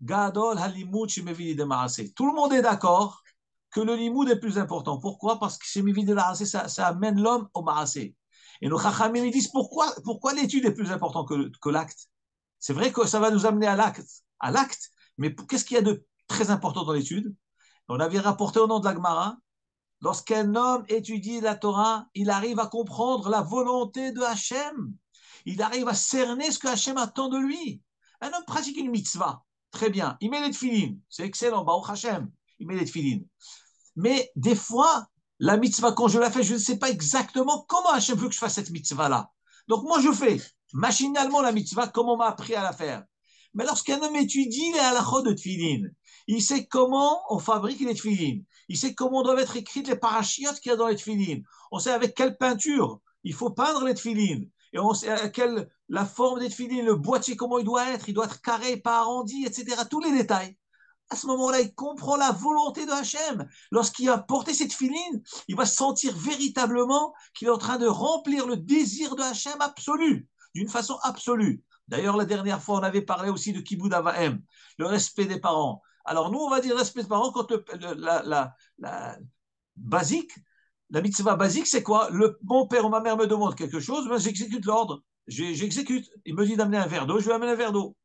gadol halimud shemevidi de maaseh. Tout le monde est d'accord que le limud est plus important. Pourquoi? Parce que shemevidi de maaseh, ça amène l'homme au maaseh. Et nos chachamim disent pourquoi l'étude est plus importante que l'acte? C'est vrai que ça va nous amener à l'acte, mais qu'est-ce qu'il y a de très important dans l'étude? On avait rapporté au nom de la Gemara. Lorsqu'un homme étudie la Torah, il arrive à comprendre la volonté de Hachem. Il arrive à cerner ce que Hachem attend de lui. Un homme pratique une mitzvah. Très bien. Il met les tefilines. C'est excellent. Baruch Hachem. Il met les tefilines. Mais des fois, la mitzvah, quand je la fais, je ne sais pas exactement comment Hachem veut que je fasse cette mitzvah-là. Donc moi, je fais machinalement la mitzvah comme on m'a appris à la faire. Mais lorsqu'un homme étudie les halachot de tefilines, il sait comment on fabrique les tefilines. Il sait comment doivent être écrites les parachiotes qu'il y a dans les tefilines. On sait avec quelle peinture il faut peindre les tefilines. et on sait la forme des tefilines, le boîtier, comment il doit être carré, pas arrondi, etc. Tous les détails. À ce moment-là, il comprend la volonté de Hachem. Lorsqu'il a porté cette filine, il va sentir véritablement qu'il est en train de remplir le désir de Hachem absolu, d'une façon absolue. D'ailleurs, la dernière fois, on avait parlé aussi de Kibud Avahem, le respect des parents. Alors, nous, on va dire respect des parents quand la basique, la mitzvah basique, c'est quoi? Mon père ou ma mère me demande quelque chose, ben, j'exécute l'ordre. J'exécute. Il me dit d'amener un verre d'eau, je vais amener un verre d'eau.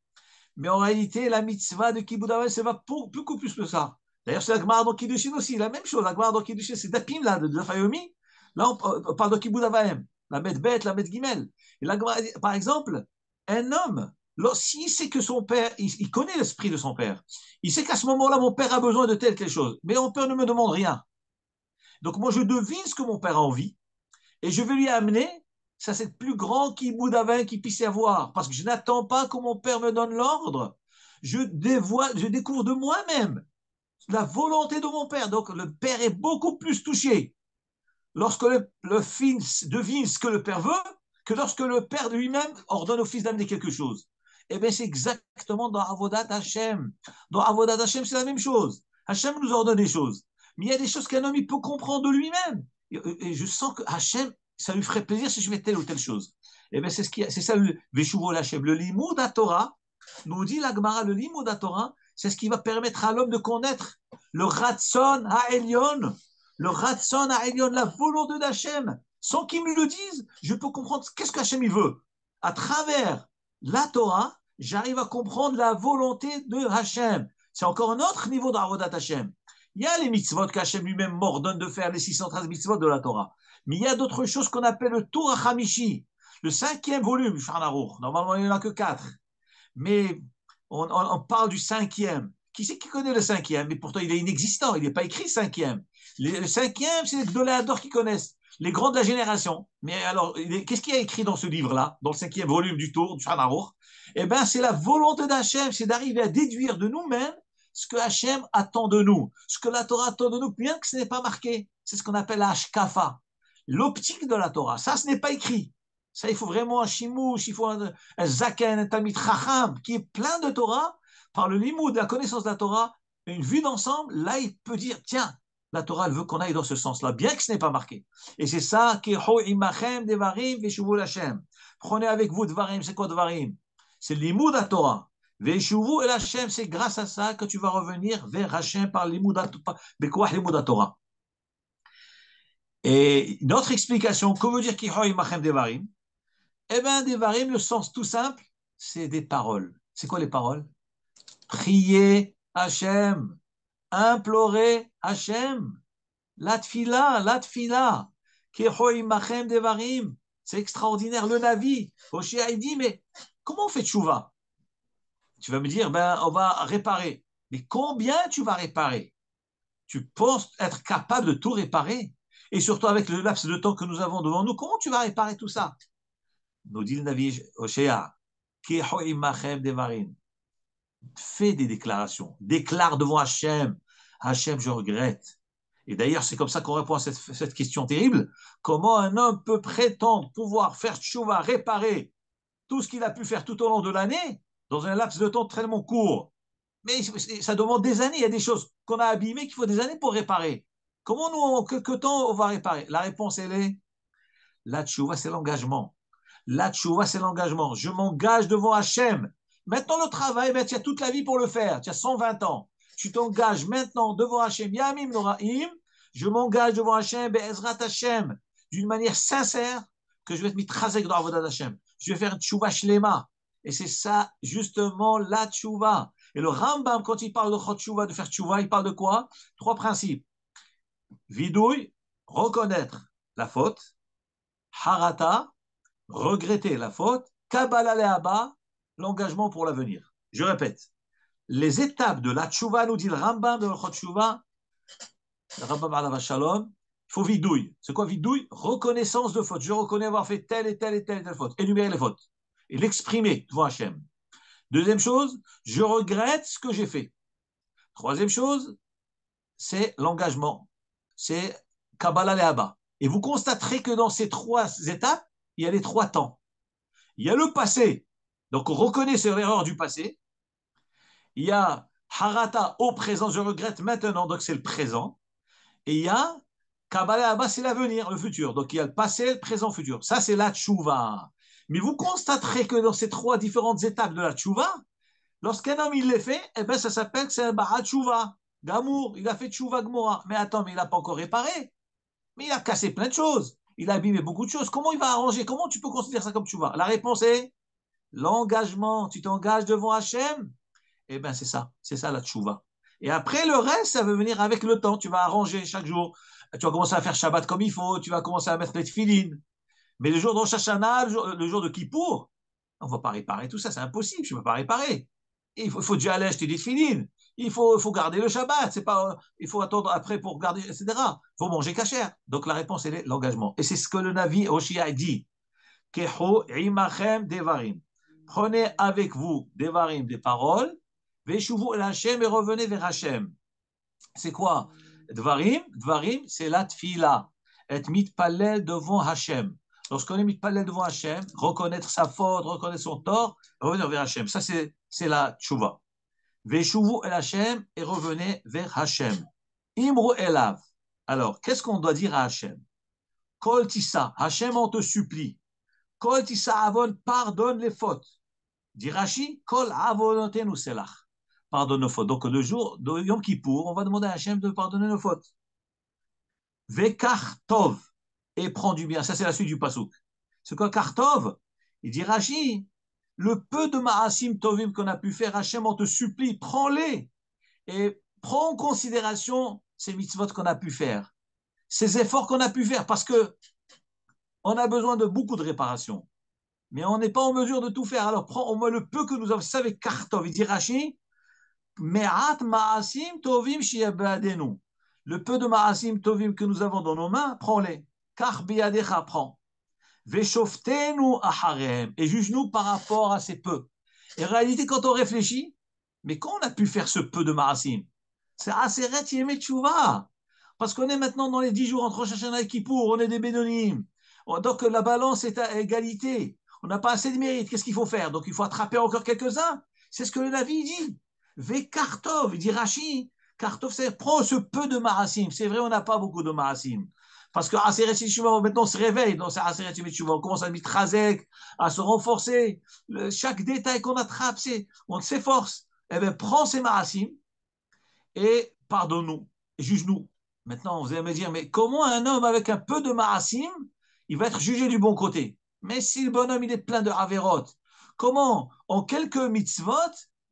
Mais en réalité, la mitzvah de Kibud Avahem, ça va beaucoup plus que ça. D'ailleurs, c'est la Gemara dans Kiddushin aussi, la même chose. La Gemara dans Kiddushin, c'est Dapim, là, de Fayomi. Là, on parle de Kibud Avahem. La Met Bet, la Met Gimel. Et la Gemara, par exemple, un homme, s'il sait que son père, il connaît l'esprit de son père, il sait qu'à ce moment-là, mon père a besoin de telle chose, mais mon père ne me demande rien. Donc, moi, je devine ce que mon père a envie et je vais lui amener. Ça, c'est le plus grand kibbout d'avin qu'il puisse y avoir. Parce que je n'attends pas que mon père me donne l'ordre. Je découvre de moi-même la volonté de mon père. Donc, le père est beaucoup plus touché lorsque le fils devine ce que le père veut que lorsque le père lui-même ordonne au fils d'amener quelque chose. Eh bien, c'est exactement dans Avodat Hashem. Dans Avodat Hashem, c'est la même chose. Hashem nous ordonne des choses. Mais il y a des choses qu'un homme il peut comprendre de lui-même. Et je sens que Hashem, ça lui ferait plaisir si je fais telle ou telle chose. Eh bien, c'est ça le Veshuvo Hashem. Le Limoud à Torah, nous dit la Gemara, le Limoud à Torah, c'est ce qui va permettre à l'homme de connaître le Ratson Ha'elyon, le Ratson Ha'elyon, la volonté d'Hachem. Sans qu'il me le dise, je peux comprendre qu'est-ce qu'Hachem il veut. À travers la Torah, j'arrive à comprendre la volonté de Hachem. C'est encore un autre niveau d'Avodat Hachem. Il y a les mitzvot qu'Hachem lui-même m'ordonne de faire, les 613 mitzvot de la Torah. Mais il y a d'autres choses qu'on appelle le Torah Hamishi, le 5e volume du Shulchan Aruch. Normalement, il n'y en a que 4. Mais on parle du 5e. Qui c'est qui connaît le 5e? Mais pourtant, il est inexistant. Il n'est pas écrit 5e. Le 5e, c'est les Gdoléador qui connaissent, les grands de la génération. Mais alors, qu'est-ce qu'il y a écrit dans ce livre-là, dans le 5e volume du Tour, du Shulchan Aruch? Eh bien, c'est la volonté d'Hachem, c'est d'arriver à déduire de nous-mêmes ce que Hachem attend de nous, ce que la Torah attend de nous, bien que ce n'est pas marqué. C'est ce qu'on appelle la Hashkafa, l'optique de la Torah. Ça, ce n'est pas écrit. Ça, il faut vraiment un shimouch, il faut un zaken, un tamid chacham, qui est plein de Torah, par le limoud, la connaissance de la Torah, une vue d'ensemble, là, il peut dire, tiens, la Torah, elle veut qu'on aille dans ce sens-là, bien que ce n'est pas marqué. Et c'est ça, keho imachem devarim veshuvu l'Hashem. Prenez avec vous devarim, c'est quoi devarim? C'est le limoud à Torah. Veshuvu el Hashem, c'est grâce à ça que tu vas revenir vers Hashem par limoud à Torah. Et notre explication, que veut dire keho imachem devarim? Eh bien, devarim, le sens tout simple, c'est des paroles. C'est quoi les paroles? Prier Hachem, implorer Hachem, la tfila, keho imachem devarim, c'est extraordinaire. Le Navi, Hoshea, il dit, mais comment on fait tchouva? Tu vas me dire, ben, on va réparer. Mais combien tu vas réparer? Tu penses être capable de tout réparer? Et surtout avec le laps de temps que nous avons devant nous, comment tu vas réparer tout ça? Nous dit le Navi Hoshea, keho imachem devarim. Fais des déclarations. Déclare devant Hachem. Hachem, je regrette. Et d'ailleurs, c'est comme ça qu'on répond à cette question terrible. Comment un homme peut prétendre pouvoir faire tchouva, réparer tout ce qu'il a pu faire tout au long de l'année dans un laps de temps tellement court? Mais ça demande des années. Il y a des choses qu'on a abîmées qu'il faut des années pour réparer. Comment nous, en quelques temps, on va réparer? La réponse, elle est la tchouva, c'est l'engagement. La tchouva, c'est l'engagement. Je m'engage devant Hachem. Maintenant, le travail, ben, tu as toute la vie pour le faire. Tu as 120 ans. Tu t'engages maintenant devant Hachem. Yamim Noraim. Je m'engage devant Hachem, Be'ezrat Hachem, d'une manière sincère, que je vais être mitrasek dans Avodat Hachem. Je vais faire une tchouva shlema. Et c'est ça, justement, la tchouva. Et le Rambam, quand il parle de chot tchouva, de faire tchouva, il parle de quoi? 3 principes. Vidouille, reconnaître la faute. Harata, regretter la faute. Kabbalah le'aba, l'engagement pour l'avenir. Je répète, les étapes de la tchouva, nous dit le Rambam de l'Chot Tchouva, le Rambam alav shalom, il faut vidouille. C'est quoi vidouille? Reconnaissance de faute. Je reconnais avoir fait telle et telle et telle et telle faute. Énumérer les fautes. Et l'exprimer devant Hachem. Deuxième chose, je regrette ce que j'ai fait. Troisième chose, c'est l'engagement. C'est Kabbalah Le'aba. Et vous constaterez que dans ces 3 étapes, il y a les 3 temps. Il y a le passé. Donc on reconnaît sur l'erreur du passé. Il y a harata au présent, je regrette maintenant, donc c'est le présent. Et il y a Kabbalah Abba, c'est l'avenir, le futur. Donc il y a le passé, le présent, le futur. Ça, c'est la tchouva. Mais vous constaterez que dans ces trois différentes étapes de la tchouva, lorsqu'un homme il les fait, eh ben, ça s'appelle que c'est un barat tchouva. Gamour, il a fait tchouva gmora. Mais attends, mais il n'a pas encore réparé. Mais il a cassé plein de choses. Il a abîmé beaucoup de choses. Comment il va arranger? Comment tu peux considérer ça comme tchouva? La réponse est l'engagement. Tu t'engages devant Hachem. Eh bien, c'est ça la tchouva. Et après, le reste, ça veut venir avec le temps. Tu vas arranger chaque jour. Tu vas commencer à faire Shabbat comme il faut. Tu vas commencer à mettre les tefilines. Mais le jour de Rosh Hashanah, le jour de Kippour, on ne va pas réparer tout ça. C'est impossible. Je ne peux pas réparer. Et il faut déjà aller acheter des tefilines. Il faut garder le Shabbat. C'est pas, il faut attendre après pour garder, etc. Il faut manger cachère. Donc la réponse, elle est l'engagement. Et c'est ce que le Navi Hoshia dit. Keho imachem devarim. Prenez avec vous devarim, des paroles. Veshuvu el Hashem et revenez vers Hashem. C'est quoi Dvarim, Dvarim, c'est la tfila. Être mitpalel devant Hashem. Lorsqu'on est mitpalel devant Hashem, reconnaître sa faute, reconnaître son tort, revenir vers Hashem. Ça, c'est la tchouva. Veshuvu el Hashem et revenez vers Hashem. Imru elav. Alors, qu'est-ce qu'on doit dire à Hashem? Kol tissa, Hashem, on te supplie. Kol tissa avon, pardonne les fautes. Dit Rashi, Kol avonotenu selach. Pardonne nos fautes. Donc, le jour de Yom Kippour, on va demander à Hachem de pardonner nos fautes. Vekar tov. Et prends du bien. Ça, c'est la suite du pasouk. C'est quoi Kartov? Il dit Rashi, le peu de ma'asim tovim qu'on a pu faire, Hachem, on te supplie, prends-les. Et prends en considération ces mitzvot qu'on a pu faire. Ces efforts qu'on a pu faire. Parce que on a besoin de beaucoup de réparation. Mais on n'est pas en mesure de tout faire. Alors, prends au moins le peu que nous avons. Ça, avec Kartov. Il dit Rashi, Me'at ma'asim tovim shi'abadenu. Le peu de ma'asim tovim que nous avons dans nos mains, prends-les. Kach biyadecha, prends. Veshoftenu acharem. Et juge-nous par rapport à ces peu. Et en réalité, quand on réfléchit, mais quand on a pu faire ce peu de ma'asim? C'est Aseret Yemei Tshuva. Parce qu'on est maintenant dans les 10 jours entre Rosh Hashanah et Kippour, on est des bénonim. Donc la balance est à égalité. On n'a pas assez de mérite. Qu'est-ce qu'il faut faire? Donc il faut attraper encore quelques-uns. C'est ce que le Navi dit. Vekartov, il dit Rashi, Kartov, c'est prends ce peu de marasim. C'est vrai, on n'a pas beaucoup de marasim. Parce que Aseret Yeshuva, maintenant, on se réveille dans Aseret Yeshuva. On commence à mettre Razek, à se renforcer. Chaque détail qu'on attrape, on s'efforce. Eh bien, prends ces marasim et pardonne-nous, juge-nous. Maintenant, vous allez me dire, mais comment un homme avec un peu de marasim, il va être jugé du bon côté? Mais si le bonhomme, il est plein de averot, comment, en quelques mitzvot,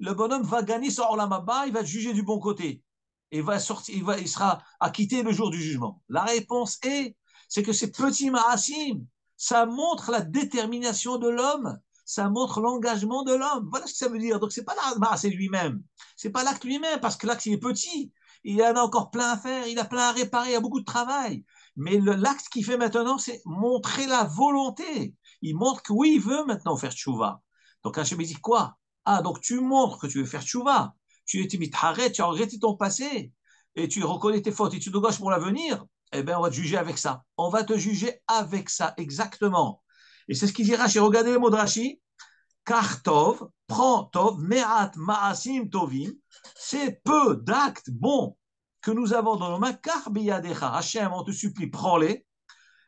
le bonhomme va gagner son olam haba, il va être jugé du bon côté. Et va sortir, il sera acquitté le jour du jugement. La réponse c'est que ces petits ma'asim, ça montre la détermination de l'homme, ça montre l'engagement de l'homme. Voilà ce que ça veut dire. Donc, c'est pas c'est lui-même. C'est pas l'acte lui-même, parce que l'acte, il est petit. Il en a encore plein à faire, il a plein à réparer, il y a beaucoup de travail. Mais l'acte qu'il fait maintenant, c'est montrer la volonté. Il montre que oui, il veut maintenant faire tchouva. Donc, Hachem dit quoi? Ah, donc tu montres que tu veux faire tchouva. Tu étais mitharet, tu as regretté ton passé, et tu reconnais tes fautes, et tu te gauches pour l'avenir. Eh bien, on va te juger avec ça. On va te juger avec ça, exactement. Et c'est ce qu'il dit Rashi. Regardez les mots de Rashi. Car tov, prends tov, me'at ma'asim tovim, c'est peu d'actes bons que nous avons dans nos mains. Car biyadecha, Hachem, on te supplie, prends-les.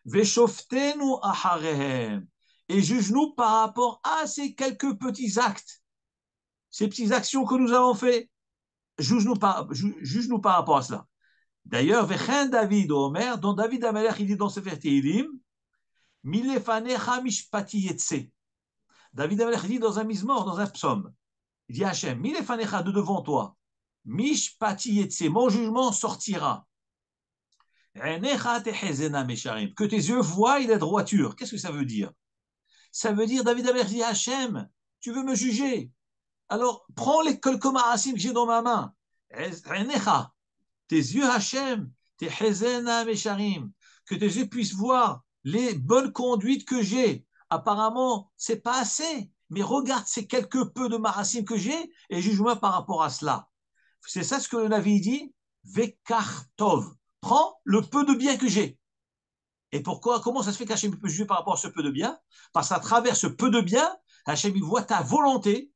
Veshoftenu acharehem. Et juge-nous par rapport à ces quelques petits actes, ces petites actions que nous avons fait. Juge-nous par rapport à cela. D'ailleurs, Vechen David Omer, dont David Amelech, il dit dans Sefer Tehilim, Milefanecha mishpati yetse. David Amelech dit dans un mizmor, dans un psaume, il dit Hachem, Milefanecha de devant toi, mishpati yetse, mon jugement sortira. Que tes yeux voient la droiture. Qu'est-ce que ça veut dire? Ça veut dire, David Amelech dit Hachem, tu veux me juger? Alors, prends les quelques ma'asim que j'ai dans ma main. Tes yeux, Hachem, tes hezena mesharim, que tes yeux puissent voir les bonnes conduites que j'ai. Apparemment, c'est pas assez, mais regarde ces quelques peu de marasim que j'ai et juge-moi par rapport à cela. C'est ça ce que le Navi dit, Vekartov. Prends le peu de bien que j'ai. Et pourquoi? Comment ça se fait qu'Hachem peut juger par rapport à ce peu de bien? Parce qu'à travers ce peu de bien, Hachem, il voit ta volonté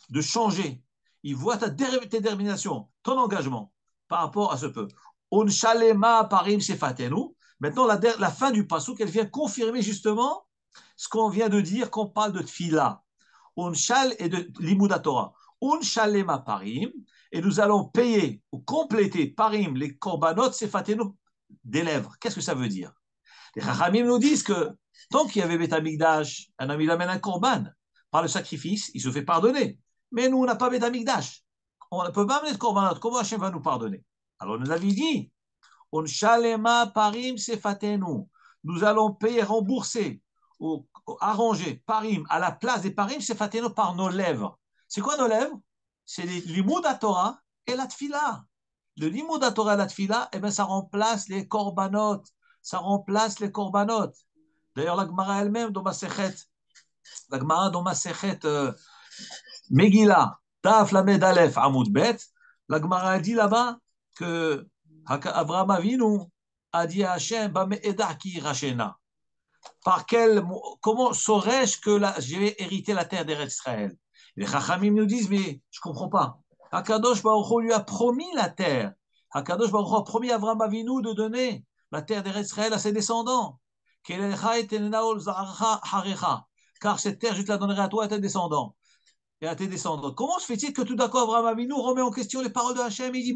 de changer. Il voit ta détermination, ton engagement par rapport à ce peu. On shalema parim sefatenu. Maintenant, la fin du passouk, elle vient confirmer justement ce qu'on vient de dire, qu'on parle de tfila. On shal et de limouda Torah. On shalema parim, et nous allons payer ou compléter parim les korbanot sefatenu des lèvres. Qu'est-ce que ça veut dire? Les Chachamim nous disent que tant qu'il y avait Beth Amikdash, un homme il amène un korban par le sacrifice, il se fait pardonner. Mais nous, on n'a pas Beth Amikdash. On ne peut pas amener de korbanot. Comment Hachem va nous pardonner? Alors, nous avons dit, on shalema parim sefatenu. Nous allons payer, rembourser, ou arranger parim à la place des parim sefatenu par nos lèvres. C'est quoi nos lèvres? C'est l'imoud à Torah et la tfila. Le limud à Torah et la tfila, eh bien, ça remplace les korbanot. Ça remplace les korbanot. D'ailleurs, la Gemara elle-même, dans Masechet, la Gemara dans Masechet Megillah, Taf Lamed Aleph Amoud Bet, la Gemara dit là-bas que Abraham Avinu a dit à Hachem, Bame'eda ki rachena. Comment saurais-je que je vais hériter la terre d'Eretz Israël? Les Chachamim nous disent, mais je ne comprends pas. Hakadosh Baruch Hu lui a promis la terre. Hakadosh Baruch Hu a promis à Abraham Avinu de donner la terre d'Eretz Israël à ses descendants. Car cette terre, je te la donnerai à toi et à tes descendants. Comment se fait-il que tout d'un coup, Abraham Avinu remet en question les paroles de Hachem et il dit,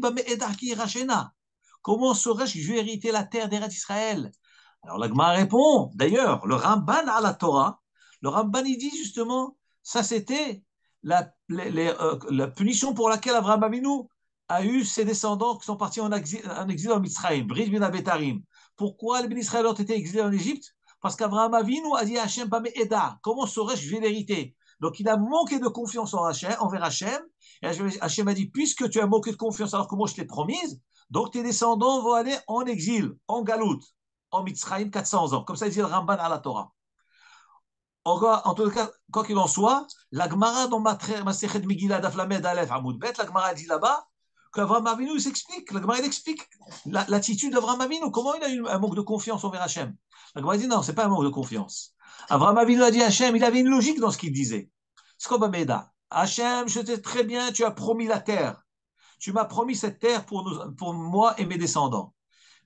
comment saurais-je que je vais hériter la terre d'Eretz Israël? Alors la Gemara répond, d'ailleurs, le Ramban à la Torah, le Ramban il dit justement, ça c'était la punition pour laquelle Abraham Avinu a eu ses descendants qui sont partis en exil en Mitzrayim, Brit bin Abetarim. Pourquoi les bénis Israël ont été exilés en Égypte? Parce qu'Abraham Avinu a dit à Hachem, Eda, comment saurais-je que je vais l'hériter? Donc il a manqué de confiance envers Hachem, et Hachem a dit, puisque tu as manqué de confiance alors que moi je t'ai promise, donc tes descendants vont aller en exil, en galoute, en Mitzrayim 400 ans. Comme ça, il dit le Ramban à la Torah. En tout cas, quoi qu'il en soit, la Gemara dans Masechet Megillah Daf Lamed Aleph Amoud Bet, la Gemara dit là-bas qu'Avraham Avinu s'explique. La Gemara explique l'attitude d'Avraham Avinu. Comment il a eu un manque de confiance envers Hachem? La Gemara dit non, c'est pas un manque de confiance. Avraham Avinu a dit à Hachem, il avait une logique dans ce qu'il disait. C'est comme Ameda. Hachem, je sais très bien, tu as promis la terre. Tu m'as promis cette terre pour moi et mes descendants.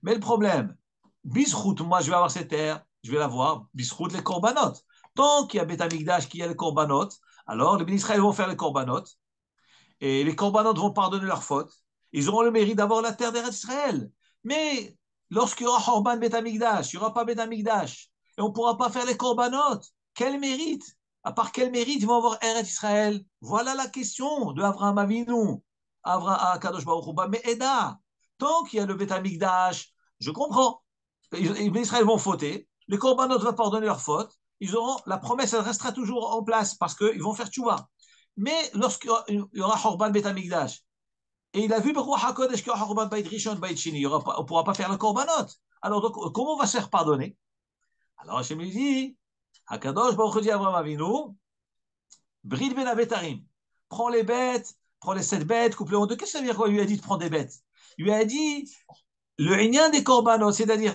Mais le problème, Bisrout, moi je vais avoir cette terre, je vais l'avoir, Bisrout les korbanot. Tant qu'il y a Beth Amikdash, qu'il y a les korbanot, alors les bénis Israël vont faire les korbanot, et les korbanot vont pardonner leurs fautes. Ils auront le mérite d'avoir la terre d'Eretz Israël. Mais lorsqu'il y aura Horban Beth Amikdash, il n'y aura pas Beth Amikdash, et on ne pourra pas faire les korbanot, quel mérite? À part quel mérite ils vont avoir Eretz Israël? Voilà la question de Avraham Avinu. Avraham Kadosh Baruch Hu, mais Eda, tant qu'il y a le Beth Amikdash, je comprends. Les Israël vont fauter, les korbanot vont pardonner leurs fautes, la promesse elle restera toujours en place parce qu'ils vont faire tchouva. Mais lorsqu'il y aura Horban Bet Amikdash, et il a vu Beruach HaKodesh qu'il y aura Horban Beit Rishon Beit Shini, on ne pourra pas faire le korbanot. Alors donc, comment on va se faire pardonner? Alors Hachem lui dit, Hakadosh Baruch Hu dit à Avraham Avinu, Brit Ben Avetarim, prends les bêtes, prends les 7 bêtes, coupe-les en deux. Qu'est-ce que ça veut dire quoi? Il lui a dit de prendre des bêtes. Il lui a dit, le Inyan des korbanot, c'est-à-dire,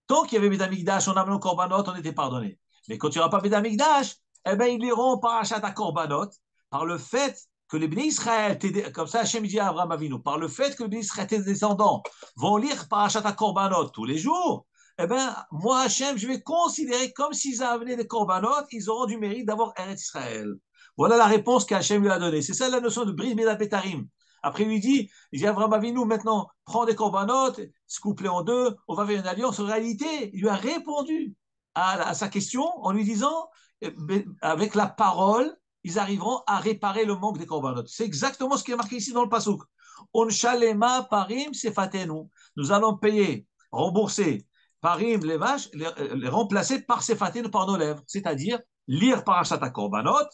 tant qu'il y avait Bédamikdash, on a amené le korbanot, on était pardonné. Mais quand il n'y aura pas Bédamikdash, eh bien, ils liront parachat à korbanot, par le fait que les bénis Israël, comme ça Hachem dit à Abraham Avinu, par le fait que les bénis Israël, tes descendants, vont lire parachat à korbanot tous les jours, eh bien, moi, Hachem, je vais considérer comme s'ils amenaient des korbanot, ils auront du mérite d'avoir Eretz Israël. Voilà la réponse qu'Hachem lui a donnée. C'est ça la notion de Brit Mila Betarim. Après, il dit à Avraham Avinu, maintenant, prends des korbanot, se couper en deux, on va faire une alliance. En réalité, il lui a répondu à sa question en lui disant, avec la parole, ils arriveront à réparer le manque des korbanot. C'est exactement ce qui est marqué ici dans le pasuk. On shalema parim sefatenu. Nous allons payer, rembourser parim les vaches, les remplacer par sefatenu, par nos lèvres. C'est-à-dire lire parashat korbanot,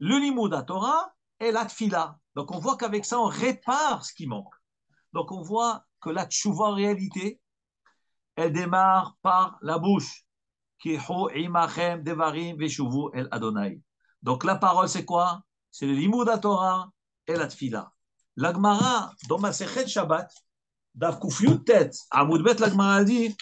le limud Torah et la tfila. Donc on voit qu'avec ça, on répare ce qui manque. Donc on voit que la tchouva en réalité, elle démarre par la bouche. Donc la parole, c'est quoi? C'est le limud Torah et la tfila. La Gemara, dans Masechet Shabbat, Daf Kuf Yud Tet, Amud Bet, la Gemara dit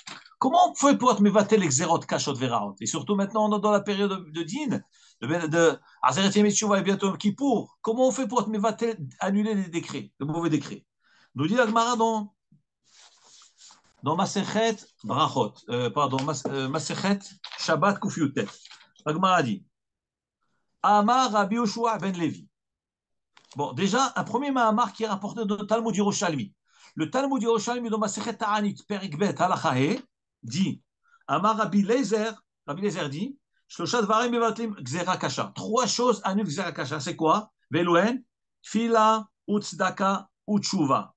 Comment on fait pour être mévatel les xérot kashot veraot? Et surtout maintenant, on est dans la période de din, de Azeret Yom Teshuvah et bientôt Kippour. Comment on fait pour être mévatel, annuler les décrets, les mauvais décrets? Nous dit la Gemara dans Masechet Brachot, pardon, Masechet Shabbat Kufiyutet. La Gemara dit Amar Rabbi Yoshua ben Levi. Bon, déjà, un premier Mahamar qui est rapporté dans le Talmud Yerushalmi. Le Talmud Yerushalmi dans Masechet Ta'anit, Perek Bet, Halachahe, dit Amar Rabbi Lezer dit Shloshat Varim Mevatlim Gzera Kasha. Trois choses annulent Gzera Kasha. C'est quoi? Velouen, Tfila, Utzdaka, Utshuva.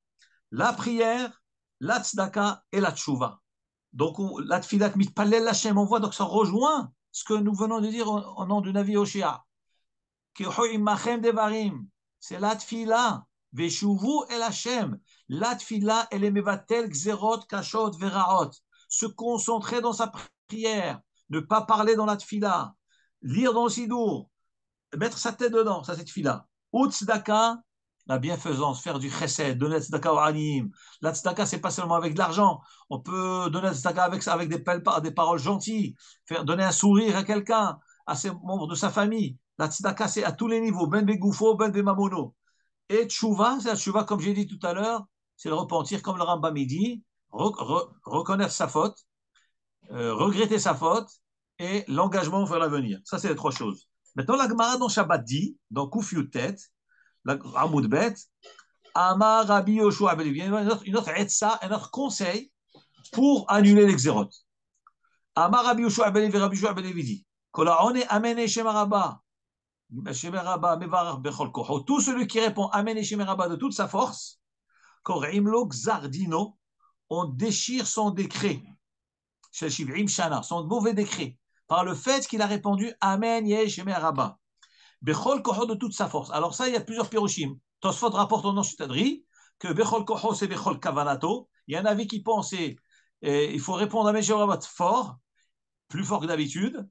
La prière, la tzedaka et la tshuva. Donc, la tfilat mitpalel Hashem, on voit donc ça rejoint ce que nous venons de dire au nom du Navi Hoshea. C'est la tfila, veshuvu el Hashem. La tfila, elle est mevatel, xerot, kashot, veraot. Se concentrer dans sa prière, ne pas parler dans la tfila, lire dans le sidour, mettre sa tête dedans, ça c'est tfila. Ou tzedaka, la bienfaisance, faire du chesed, donner la tzedaka au anim. La tzedaka, c'est pas seulement avec de l'argent. On peut donner la tzedaka avec des paroles gentilles, donner un sourire à quelqu'un, à ses membres de sa famille. La tzedaka, c'est à tous les niveaux, ben begoufo, ben bemamono. Et tchouva, c'est la tchouva, comme j'ai dit tout à l'heure, c'est le repentir, comme le Rambam dit, reconnaître sa faute, regretter sa faute et l'engagement vers l'avenir. Ça, c'est les trois choses. Maintenant, la Gemara dans Shabbat dit, dans Koufiyutet, la Amoud Bet, Amar Rabbi Yoshua ben Levi, une autre etza, un autre conseil pour annuler les xérotes. Amar Rabbi Yoshua ben Levi, Rabbi Yoshua ben Levi dit, Kolaone Amen Shem Rabba, Shem Rabba Mevarach Bechol Kocho. Tout celui qui répond Amen Shem Rabba de toute sa force, Korimlo Xardino, on déchire son décret, Shel Shivrim Shana, son mauvais décret, par le fait qu'il a répondu Amen Shem Rabba. Bechol Koho de toute sa force. Alors ça, il y a plusieurs piroshim. Tosfot rapporte au nom Chutadri que Bechol Koho, c'est Bechol Kavanato. Il y a un avis qui pense il faut répondre à Meshem Rabat fort, plus fort que d'habitude.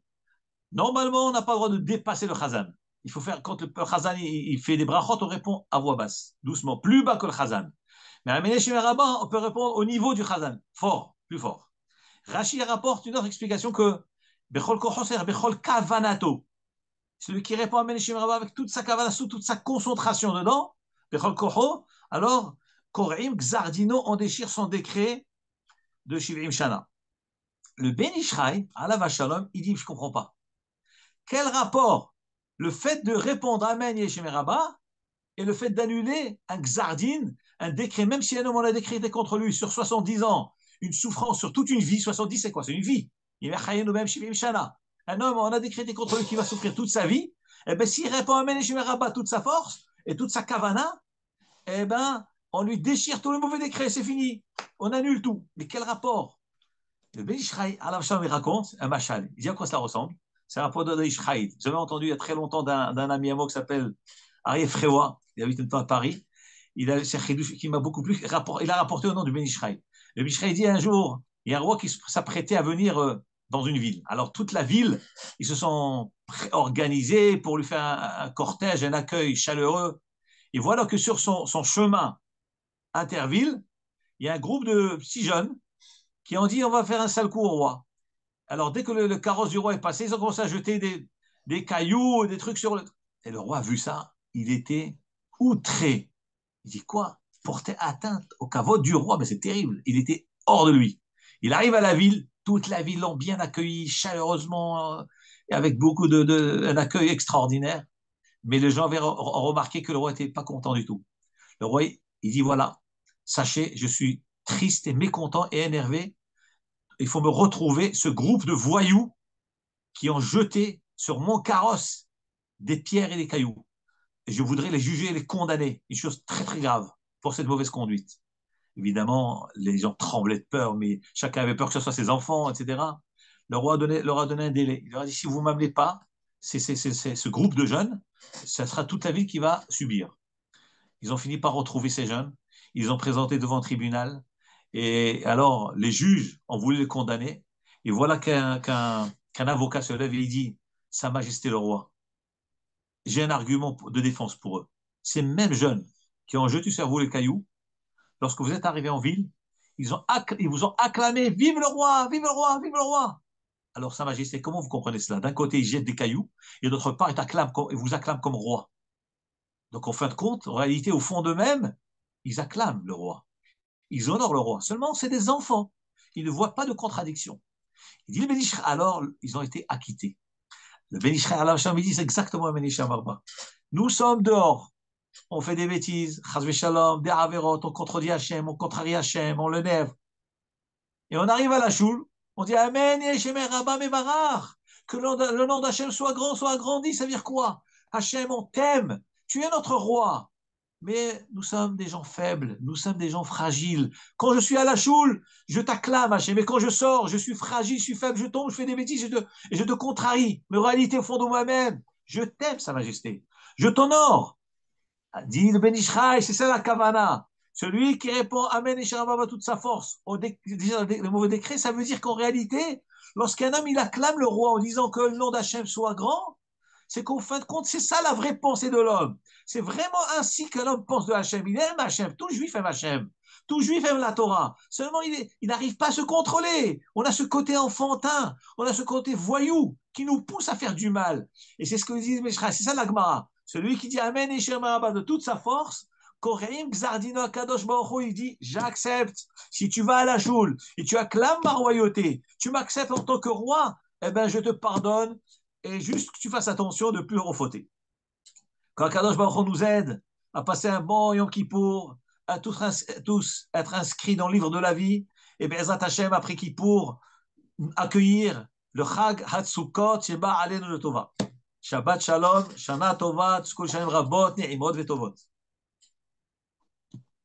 Normalement, on n'a pas le droit de dépasser le Chazan. Il faut faire, quand le Chazan il fait des brachot, on répond à voix basse, doucement, plus bas que le Chazan. Mais à Meshem Rabat, on peut répondre au niveau du Chazan, fort, plus fort. Rashi rapporte une autre explication que Bechol Koho, c'est Bechol Kavanato. Celui qui répond à Meneshim Rabba avec toute sa kavana, toute sa concentration dedans, alors, Koraim Xardino, on déchire son décret de Shivim Shana. Le Ben Ishraï, à la Vachalom, il dit, je ne comprends pas. Quel rapport le fait de répondre à Amen Yeshim Rabba et le fait d'annuler un Xardin, un décret, même si un homme on a décrété contre lui sur 70 ans, une souffrance sur toute une vie, 70 c'est quoi? C'est une vie. Il va chayer nous-mêmes Shivim Shana. Un homme, on a décrété contre lui qui va souffrir toute sa vie, eh bien, s'il répond à Meneshim Rabba toute sa force et toute sa kavana, eh bien, on lui déchire tous les mauvais décrets, c'est fini. On annule tout. Mais quel rapport? Le Ben Ishraï, à la il raconte un machal. Il dit à quoi cela ressemble? C'est un rapport de Ishraï. J'avais entendu il y a très longtemps d'un ami à moi qui s'appelle Arié Fréwa, il habite un temps à Paris. Il a qui m'a beaucoup plu. Il a rapporté au nom du Ben Ishraï. Le Ben Ishraï dit un jour, il y a un roi qui s'apprêtait à venir dans une ville. Alors, toute la ville, ils se sont organisés pour lui faire un cortège, un accueil chaleureux. Et voilà que sur son chemin interville, il y a un groupe de 6 jeunes qui ont dit on va faire un sale coup au roi. Alors, dès que le carrosse du roi est passé, ils ont commencé à jeter des cailloux, des trucs sur le. Et le roi a vu ça, il était outré. Il dit quoi? Porter atteinte au caveau du roi, mais c'est terrible. Il était hors de lui. Il arrive à la ville, toute la ville l'ont bien accueilli chaleureusement et avec beaucoup un accueil extraordinaire. Mais les gens avaient remarqué que le roi n'était pas content du tout. Le roi, il dit voilà, sachez, je suis triste et mécontent et énervé. Il faut me retrouver ce groupe de voyous qui ont jeté sur mon carrosse des pierres et des cailloux. Et je voudrais les juger et les condamner. Une chose très très grave pour cette mauvaise conduite. Évidemment, les gens tremblaient de peur, mais chacun avait peur que ce soit ses enfants, etc. Le roi leur a donné un délai. Il leur a dit, si vous ne m'amenez pas, c'est ce groupe de jeunes, ça sera toute la ville qui va subir. Ils ont fini par retrouver ces jeunes. Ils ont présenté devant le tribunal. Et alors, les juges ont voulu les condamner. Et voilà qu'un avocat se lève et il dit, Sa Majesté le roi, j'ai un argument de défense pour eux. Ces mêmes jeunes qui ont jeté sur vous les cailloux, lorsque vous êtes arrivés en ville, Ils vous ont acclamé, vive le roi, vive le roi, vive le roi. Alors, Sa Majesté, comment vous comprenez cela? D'un côté, ils jettent des cailloux, et d'autre part, ils vous acclament comme roi. Donc, en fin de compte, en réalité, au fond d'eux-mêmes, ils acclament le roi. Ils honorent le roi. Seulement, c'est des enfants. Ils ne voient pas de contradiction. Il dit le Bénishra, alors, ils ont été acquittés. Le Bénishra, Allah il dit, c'est exactement le Bénishra Marba. Nous sommes dehors. On fait des bêtises, chazvé shalom, des avérotes, on contredit Hachem, on contrarie Hachem, on le nève. Et on arrive à la choule, on dit Amen, Yeshemer Rabba Mevarach. Que le nom d'Hachem soit grand, soit agrandi, ça veut dire quoi? Hachem, on t'aime, tu es notre roi. Mais nous sommes des gens faibles, nous sommes des gens fragiles. Quand je suis à la choule, je t'acclame, Hachem. Mais quand je sors, je suis fragile, je suis faible, je tombe, je fais des bêtises et je te contrarie. Mais en réalité, au fond de moi-même, je t'aime, Sa Majesté. Je t'honore. Dit le Ben Ishraï, c'est ça la Kavana. Celui qui répond Amen et Sharababa toute sa force. Le mauvais décret, ça veut dire qu'en réalité, lorsqu'un homme il acclame le roi en disant que le nom d'Hachem soit grand, c'est qu'au fin de compte, c'est ça la vraie pensée de l'homme. C'est vraiment ainsi que l'homme pense de Hachem. Il aime Hachem. Tout juif aime Hachem. Tout juif aime la Torah. Seulement, il n'arrive pas à se contrôler. On a ce côté enfantin. On a ce côté voyou qui nous pousse à faire du mal. Et c'est ce que dit Meshra. C'est ça l'Agmara. Celui qui dit Amen et Shema de toute sa force, Koreim Gzardino Kadosh Baruch il dit j'accepte. Si tu vas à la choule et tu acclames ma royauté, tu m'acceptes en tant que roi, eh ben je te pardonne et juste que tu fasses attention de ne plus refauter. Quand Kadosh Baruch nous aide à passer un bon Yom Kippour, à tous être inscrits dans le livre de la vie, et bien Ezrat Hashem après Kippour, accueillir le Chag Hatzukot Sheba Alenu Tova. Shabbat Shalom, Shana Tova, Tzkul Shalom Rabot, Ni'imot Vetovot.